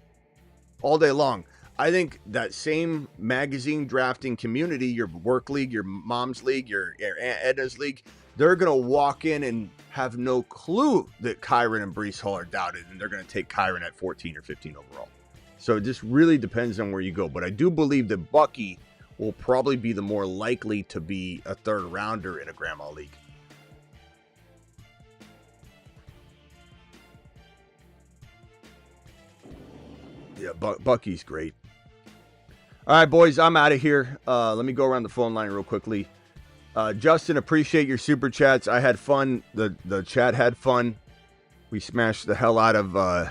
A: all day long. I think that same magazine drafting community, your work league, your mom's league, your Aunt Edna's league, they're going to walk in and have no clue that Kyren and Breece Hall are doubted, and they're going to take Kyren at 14 or 15 overall. So it just really depends on where you go. But I do believe that Bucky will probably be the more likely to be a third rounder in a grandma league. Yeah, Bucky's great. All right, boys, I'm out of here. Let me go around the phone line real quickly. Justin, appreciate your super chats. I had fun. The chat had fun. We smashed the hell out of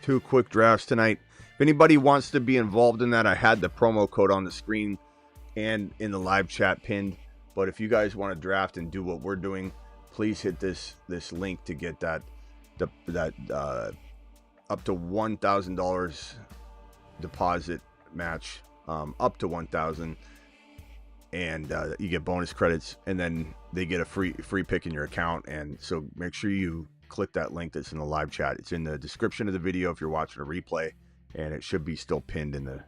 A: 2 quick drafts tonight. If anybody wants to be involved in that, I had the promo code on the screen and in the live chat pinned. But if you guys want to draft and do what we're doing, please hit this link to get that up to $1,000 deposit match, up to $1,000, and you get bonus credits, and then they get a free pick in your account. And so make sure you click that link that's in the live chat. It's in the description of the video if you're watching a replay, and it should be still pinned in the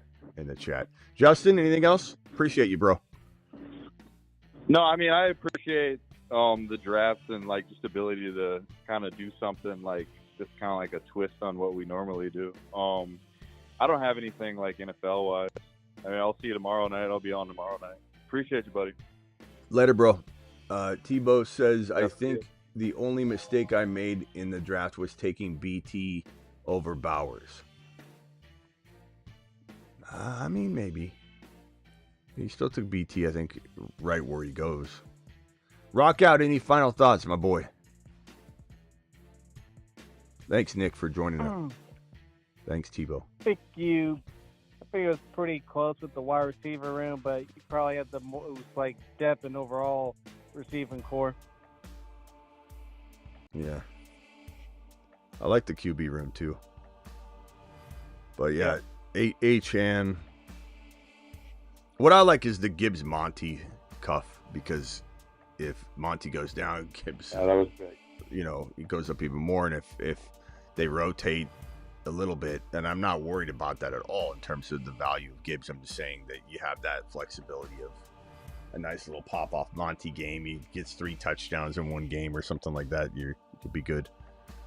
A: chat. Justin, anything else? Appreciate you, bro.
G: No, I mean, I appreciate the drafts and like just ability to kind of do something like just kind of like a twist on what we normally do. I don't have anything like NFL wise. I mean, I'll see you tomorrow night. I'll be on tomorrow night. Appreciate you, buddy.
A: Later, bro. Tebow says, I think the only mistake I made in the draft was taking BT over Bowers. I mean, maybe. He still took BT, I think, right where he goes. Rock out. Any final thoughts, my boy? Thanks, Nick, for joining us. Thanks, Tebow.
F: I think it was pretty close with the wide receiver room, but you probably had it was like depth and overall receiving core.
A: Yeah. I like the QB room, too. But, yeah. H-An. What I like is the Gibbs-Monty cuff, because if Monty goes down, Gibbs,
E: Yeah, that was big.
A: He goes up even more. And if they rotate a little bit, and I'm not worried about that at all in terms of the value of Gibbs. I'm just saying that you have that flexibility of a nice little pop-off Monty game. He gets 3 touchdowns in one game or something like that. You could be good.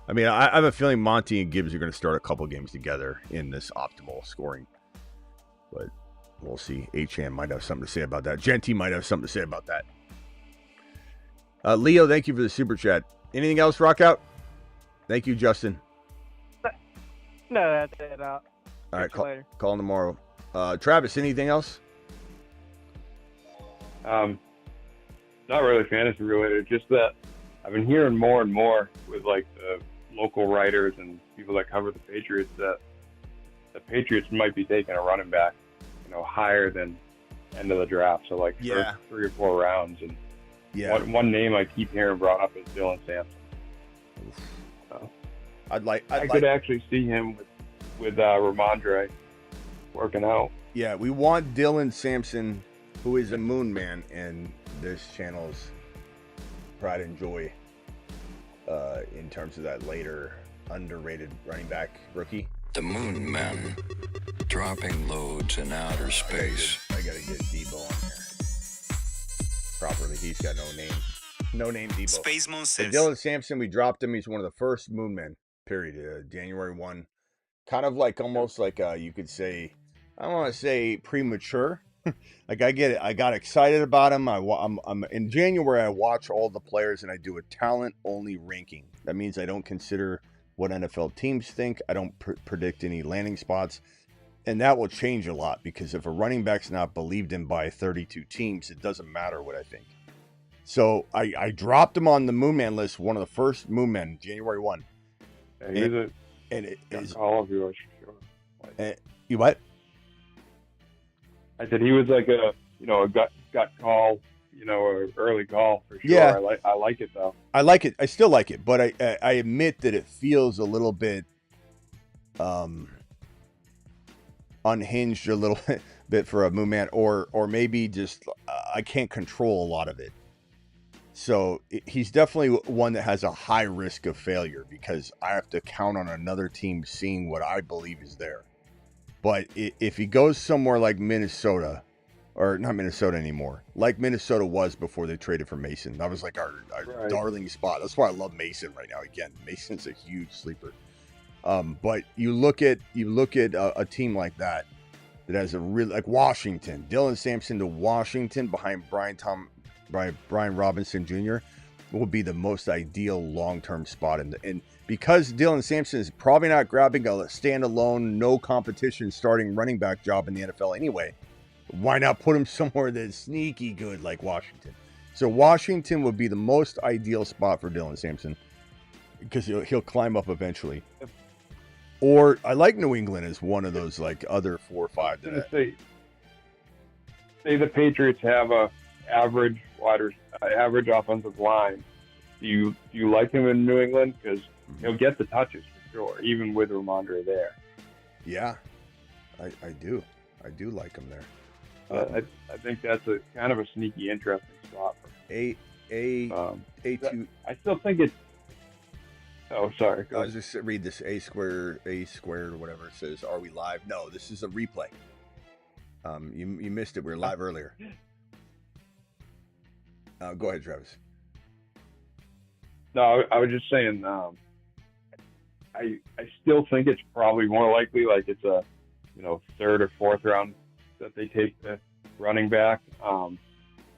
A: I mean, I have a feeling Monty and Gibbs are going to start a couple games together in this optimal scoring. But we'll see. H-An might have something to say about that. Genty might have something to say about that. Leo, thank you for the super chat. Anything else, Rock Out? Thank you, Justin.
F: No, that's it.
A: All right, call tomorrow. Travis, anything else?
E: Not really fantasy related, just that I've been hearing more and more with like the local writers and people that cover the Patriots that the Patriots might be taking a running back, higher than end of the draft. So like first 3 or 4 rounds. And one name I keep hearing brought up is Dylan Sampson. I could actually see him with Ramondre working out.
A: Yeah, we want Dylan Sampson, who is a moon man, and this channel's pride and joy in terms of that later underrated running back rookie.
I: The moon man dropping loads in outer space.
A: I gotta get Debo on here properly. He's got no name. No name Debo.
J: Space Moon says.
A: Dylan Sampson, we dropped him. He's one of the first moon men, period. January 1. Kind of like almost like you could say, I don't want to say premature. Like I get it. I got excited about him. I'm in January. I watch all the players and I do a talent only ranking. That means I don't consider what NFL teams think. I don't predict any landing spots, and that will change a lot because if a running back's not believed in by 32 teams, it doesn't matter what I think. So I dropped him on the Moon Man list, one of the first Moon Men, January 1.
E: And
A: it is
E: all of yours for sure.
A: You what?
E: I said he was like a gut call, or early call for sure.
A: Yeah.
E: I like it though.
A: I like it. I still like it, but I admit that it feels a little bit unhinged, a little bit bit for a Moon Man, or maybe just I can't control a lot of it. So he's definitely one that has a high risk of failure because I have to count on another team seeing what I believe is there. But if he goes somewhere like Minnesota, or not Minnesota anymore, like Minnesota was before they traded for Mason, that was like our
E: Right.
A: darling spot. That's why I love Mason right now. Again, Mason's a huge sleeper. But you look at a team like that has a really, like Washington, Dylan Sampson to Washington behind Brian Robinson Jr. will be the most ideal long-term spot and because Dylan Sampson is probably not grabbing a standalone, no competition starting running back job in the NFL anyway, why not put him somewhere that's sneaky good like Washington? So Washington would be the most ideal spot for Dylan Sampson because he'll climb up eventually. Or I like New England as one of those like other 4 or 5.
E: Say the Patriots have a average offensive line. Do you like him in New England? Because he'll get the touches for sure, even with Ramondre there.
A: Yeah, I do. I do like him there.
E: I think that's a kind of a sneaky, interesting spot for him.
A: A2.
E: I still think it's. Oh, sorry.
A: I was just read this A squared or whatever it says. Are we live? No, this is a replay. You missed it. We were live earlier. Go ahead, Travis.
E: No, I was just saying. I still think it's probably more likely like it's a, third or fourth round that they take the running back.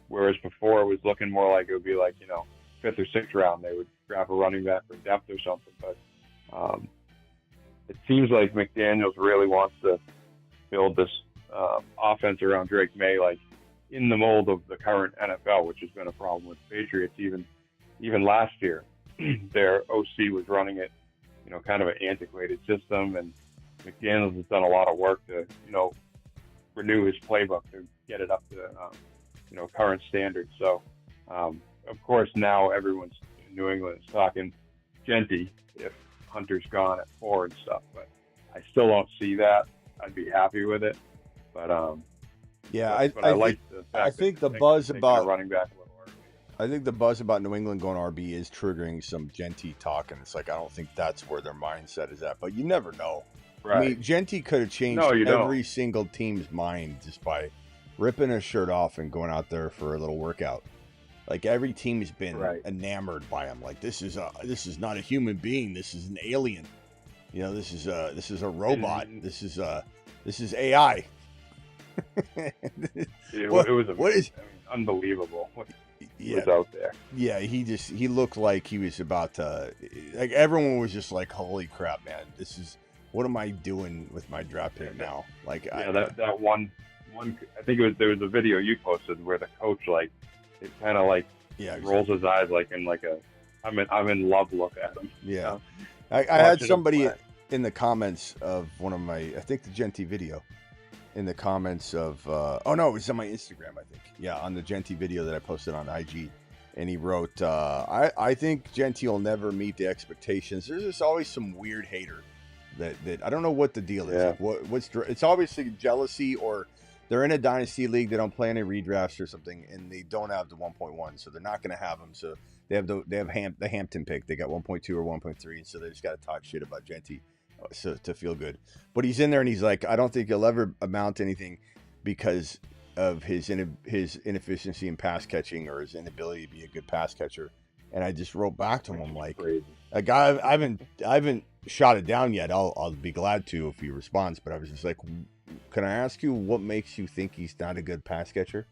E: Whereas before it was looking more like it would be like fifth or sixth round they would grab a running back for depth or something. But it seems like McDaniels really wants to build this offense around Drake May, like in the mold of the current NFL, which has been a problem with the Patriots even last year. Their OC was running it, kind of an antiquated system, and McDaniels has done a lot of work to, renew his playbook to get it up to, current standards. So, of course, now everyone's in New England is talking Genty if Hunter's gone at 4 and stuff, but I still don't see that. I'd be happy with it, but
A: yeah,
E: but I like the fact
A: I think
E: that
A: the buzz about
E: running back a little early.
A: I think the buzz about New England going RB is triggering some Genty talk, and it's like I don't think that's where their mindset is at. But you never know.
E: Right.
A: I mean, Genty could have changed every single team's mind just by ripping his shirt off and going out there for a little workout. Like every team has been enamored by him. Like this is not a human being. This is an alien. This is a robot. This is AI.
E: It was unbelievable what was out there.
A: Yeah, he looked like he was about to, like everyone was just like, holy crap, man, what am I doing with my draft pick now? Like,
E: that one, I think there was a video you posted where the coach it kind of rolls his eyes in a I'm in love look at him.
A: Yeah, I had somebody in the comments of one of my, I think the Genty video, in the comments of it was on my Instagram, I think. Yeah, on the Genty video that I posted on IG, and he wrote, I think Genty will never meet the expectations. There's just always some weird hater that I don't know what the deal is.
E: Yeah.
A: Like it's obviously jealousy, or they're in a dynasty league, they don't play any redrafts or something, and they don't have the 1.1, so they're not going to have them. So they have the Hampton pick. They got 1.2 or 1.3, so they just got to talk shit about Genty to feel good. But he's in there and he's like, I don't think he'll ever amount to anything because of his inefficiency in pass catching or his inability to be a good pass catcher. And I just wrote back to him like I haven't shot it down yet. I'll be glad to if he responds. But I was just like, can I ask you what makes you think he's not a good pass catcher?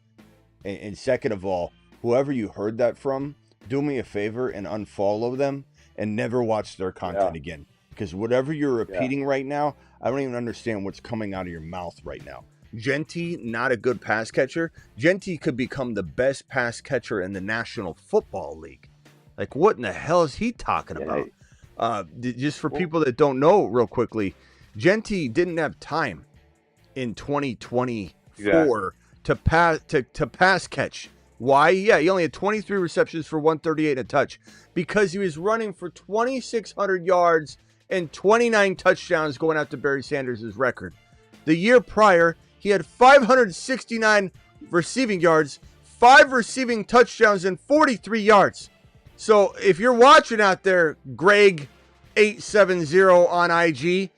A: And second of all, whoever you heard that from, do me a favor and unfollow them and never watch their content again. Because whatever you're repeating right now, I don't even understand what's coming out of your mouth right now. Genty, not a good pass catcher. Genty could become the best pass catcher in the National Football League. Like, what in the hell is he talking about? Just for people that don't know real quickly, Genty didn't have time in 2024 to pass catch. Why? Yeah, he only had 23 receptions for 138 and a touch because he was running for 2,600 yards and 29 touchdowns going out to Barry Sanders' record. The year prior, he had 569 receiving yards, 5 receiving touchdowns, and 43 yards. So if you're watching out there, Greg870 on IG,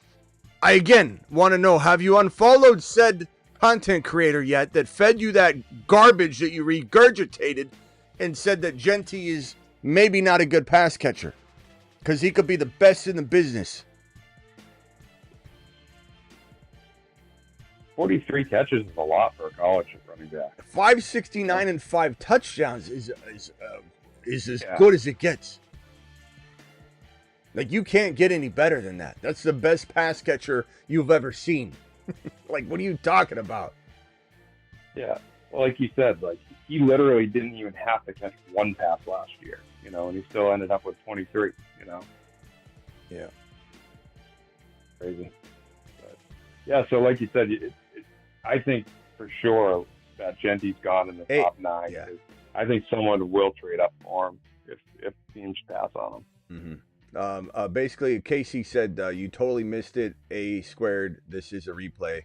A: I again want to know, have you unfollowed said content creator yet that fed you that garbage that you regurgitated and said that Genty is maybe not a good pass catcher? Because he could be the best in the business.
E: 43 catches is a lot for a college running back.
A: 569 and 5 touchdowns is as good as it gets. Like, you can't get any better than that. That's the best pass catcher you've ever seen. Like, what are you talking about?
E: Yeah. Well, like you said, like, he literally didn't even have to catch one pass last year, you know, and he still ended up with 23, you know?
A: Yeah.
E: Crazy. But, yeah, so like you said, I think for sure that Genty's gone in the top 9.
A: Yeah.
E: I think someone will trade up for him if teams pass on him.
A: Mm-hmm. Basically, Casey said, you totally missed it. A squared, this is a replay.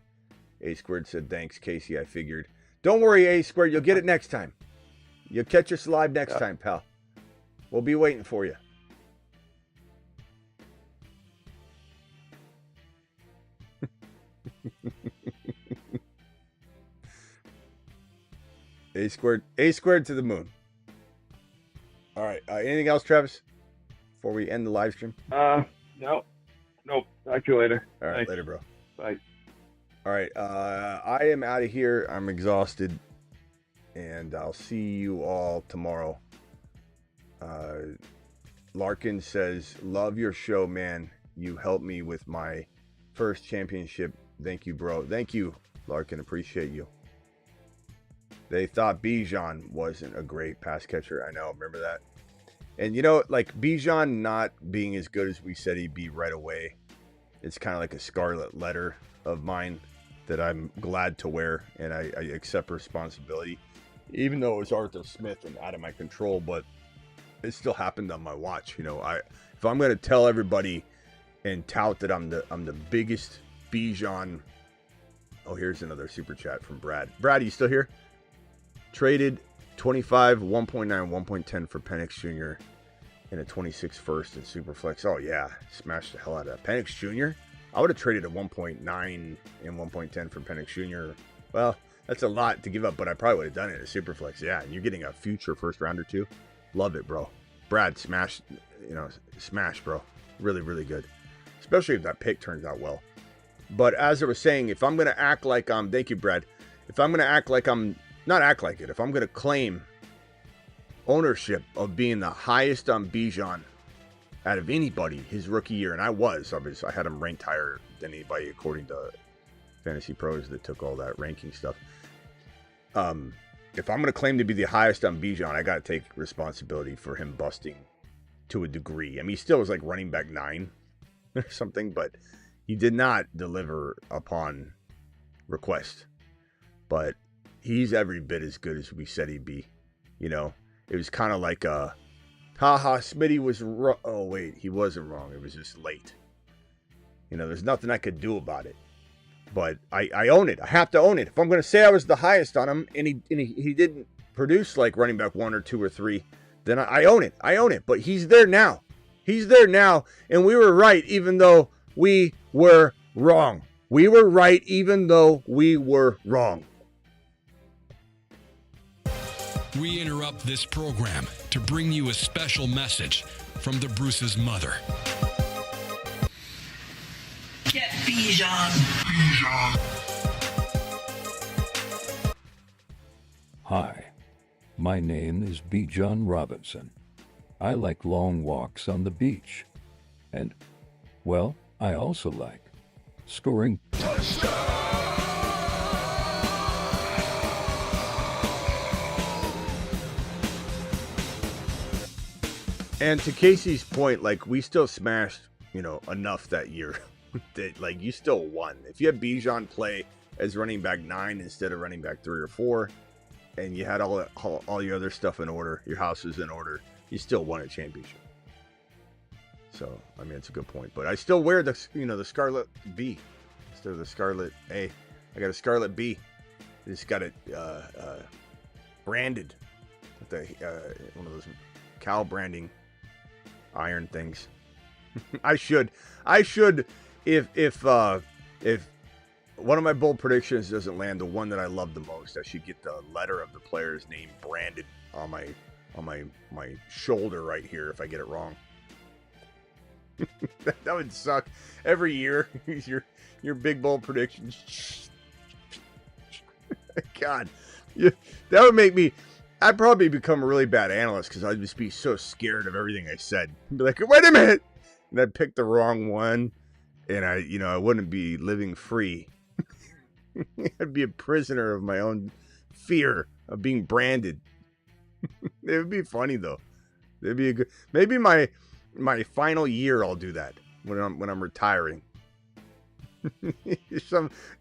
A: A squared said, thanks, Casey, I figured. Don't worry, A squared, you'll get it next time. You'll catch us live next time, pal. We'll be waiting for you. A squared to the moon. All right. Anything else, Travis, before we end the live stream?
E: Nope. Talk to you later.
A: All right.
E: Thanks.
A: Later, bro.
E: Bye.
A: All right. I am out of here. I'm exhausted. And I'll see you all tomorrow. Larkin says, love your show, man. You helped me with my first championship. Thank you, bro. Thank you, Larkin. Appreciate you. They thought Bijan wasn't a great pass catcher. I know. Remember that? And, you know, like, Bijan not being as good as we said he'd be right away, it's kind of like a scarlet letter of mine that I'm glad to wear, and I accept responsibility. Even though it was Arthur Smith and out of my control, but it still happened on my watch. You know, if I'm going to tell everybody and tout that I'm the biggest Bijan. Oh, here's another super chat from Brad. Brad, are you still here? Traded 25, 1.9, 1.10 for Penix Jr. and a 26 first in Superflex. Oh, yeah. Smashed the hell out of that. Penix Jr.? I would have traded a 1.9 and 1.10 for Penix Jr. Well, that's a lot to give up, but I probably would have done it at Superflex. Yeah, and you're getting a future first rounder, too. Love it, bro. Brad, smash, bro. Really, really good. Especially if that pick turns out well. But as I was saying, if I'm going to act like thank you, Brad. If I'm going to act like not act like it. If I'm going to claim ownership of being the highest on Bijan out of anybody his rookie year, and I had him ranked higher than anybody according to Fantasy Pros that took all that ranking stuff. If I'm going to claim to be the highest on Bijan, I got to take responsibility for him busting to a degree. I mean, he still was like running back 9 or something, but he did not deliver upon request. But he's every bit as good as we said he'd be. You know, it was kind of like Smitty was wrong. Oh, wait, he wasn't wrong. It was just late. You know, there's nothing I could do about it. But I own it. I have to own it. If I'm going to say I was the highest on him and he didn't produce like running back 1 or 2 or 3, then I own it. I own it. But he's there now. He's there now. And we were right even though we were wrong. We were right even though we were wrong.
C: We interrupt this program to bring you a special message from the Bruce's mother.
J: Get Bijan.
D: Hi, my name is Bijan Robinson. I like long walks on the beach. And, well, I also like scoring
A: And to Casey's point, like, we still smashed, enough that year that, like, you still won. If you had Bijan play as running back 9 instead of running back 3 or 4, and you had all your other stuff in order, your house was in order, you still won a championship. So, I mean, it's a good point. But I still wear the Scarlet B instead of the Scarlet A. I got a Scarlet B. Just got it branded with one of those cow branding iron things. I should if one of my bold predictions doesn't land, the one that I love the most, I should get the letter of the player's name branded on my shoulder right here if I get it wrong. That would suck. Every year, your big bold predictions. God, that would make me. I'd probably become a really bad analyst because I'd just be so scared of everything I said. I'd be like, wait a minute, and I'd pick the wrong one, and I wouldn't be living free. I'd be a prisoner of my own fear of being branded. It would be funny though. It'd be a good. Maybe my final year, I'll do that when I'm retiring. It's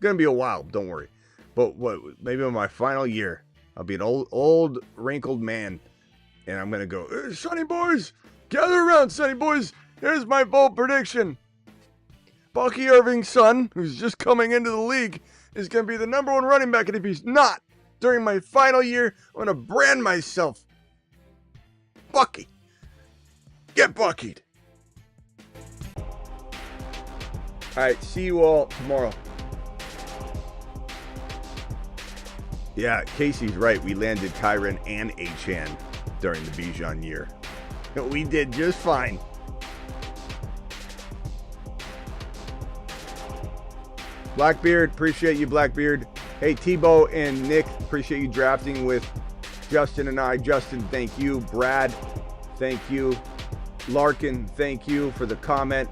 A: gonna be a while. Don't worry. But maybe in my final year, I'll be an old wrinkled man, and I'm gonna go, hey, Sonny boys, gather around, Sonny boys. Here's my bold prediction. Bucky Irving's son, who's just coming into the league, is gonna be the number one running back, and if he's not, during my final year, I'm gonna brand myself Bucky. Get buckied. All right, see you all tomorrow. Yeah, Casey's right. We landed Kyren and Achane during the Bijan year. We did just fine. Blackbeard, appreciate you, Blackbeard. Hey, Tebow and Nick, appreciate you drafting with Justin and I. Justin, thank you. Brad, thank you. Larkin, thank you for the comment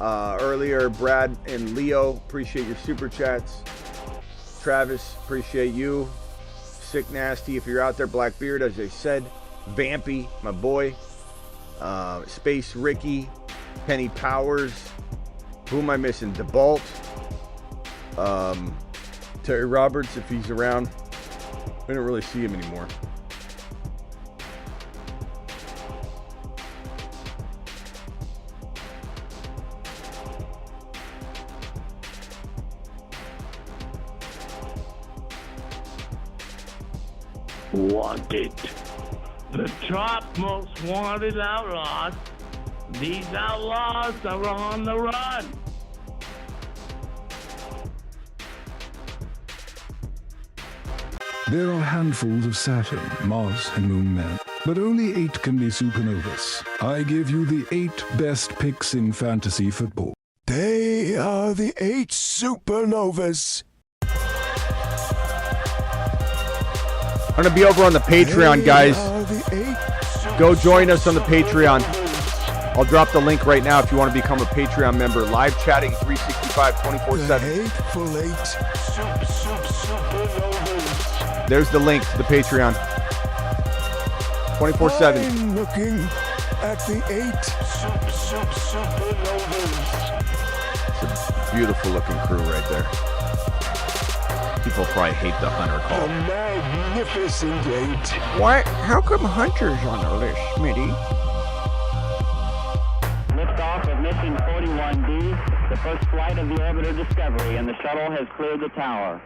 A: earlier. Brad and Leo, appreciate your super chats. Travis, appreciate you. Sick Nasty, if you're out there. Blackbeard, as I said. Vampy, my boy. Space Ricky. Penny Powers. Who am I missing? DeBalt. Terry Roberts, if he's around. I don't really see him anymore.
B: Wanted. The top most wanted outlaws. These outlaws are on the run.
K: There are handfuls of Saturn, Mars, and Moon men, but only 8 can be supernovas. I give you the 8 best picks in fantasy football.
L: They are the 8 supernovas.
A: I'm going to be over on the Patreon, guys. Go join us on the Patreon. I'll drop the link right now if you want to become a Patreon member. Live chatting 365, 24/7. There's the link to the Patreon. 24/7.
L: I'm looking at the 8 supernovas.
A: It's a beautiful looking crew right there. People probably hate the Hunter call.
L: A magnificent 8.
A: What? How come Hunter's on the list, Smitty?
M: Liftoff of mission 41D, the first flight of the orbiter Discovery, and the shuttle has cleared the tower.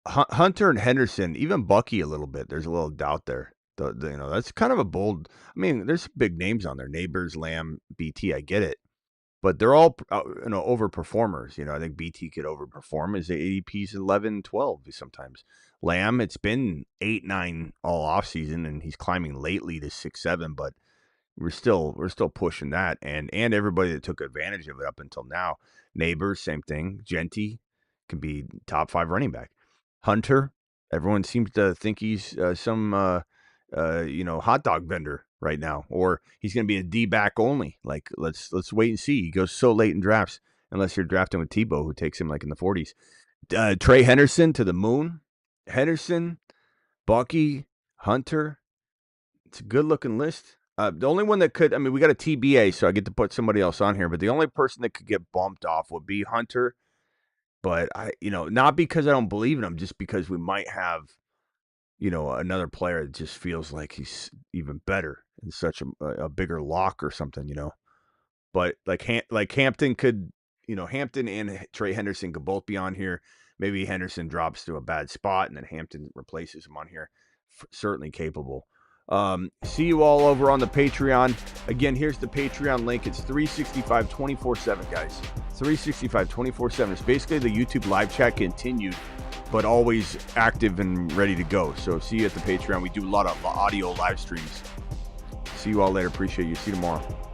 A: Hunter and Henderson, even Bucky a little bit. There's a little doubt there. That's kind of a bold. I mean, there's big names on there. Neighbors, Lamb, BT. I get it, but they're all overperformers. I think BT could overperform. His ADP's 11, 12 sometimes. Lamb, it's been 8, 9 all off season, and he's climbing lately to 6, 7. But we're still pushing that, and everybody that took advantage of it up until now. Neighbors, same thing. Genty can be top 5 running back. Hunter, everyone seems to think he's some hot dog vendor right now, or he's going to be a D-back only. Like, let's wait and see. He goes so late in drafts, unless you're drafting with Tebow, who takes him like in the 40s. Trey Henderson to the moon. Henderson, Bucky, Hunter. It's a good-looking list. The only one that could, we got a TBA, so I get to put somebody else on here, but the only person that could get bumped off would be Hunter. But not because I don't believe in him, just because we might have, another player that just feels like he's even better and such a bigger lock or something, But like Hampton could, Hampton and Trey Henderson could both be on here. Maybe Henderson drops to a bad spot and then Hampton replaces him on here. Certainly capable. See you all over on the Patreon. Again, here's the Patreon link. It's 365 24/7, guys. 365 24/7. It's basically the YouTube live chat continued, but always active and ready to go. So see you at the Patreon. We do a lot of audio live streams. See you all later. Appreciate you. See you tomorrow.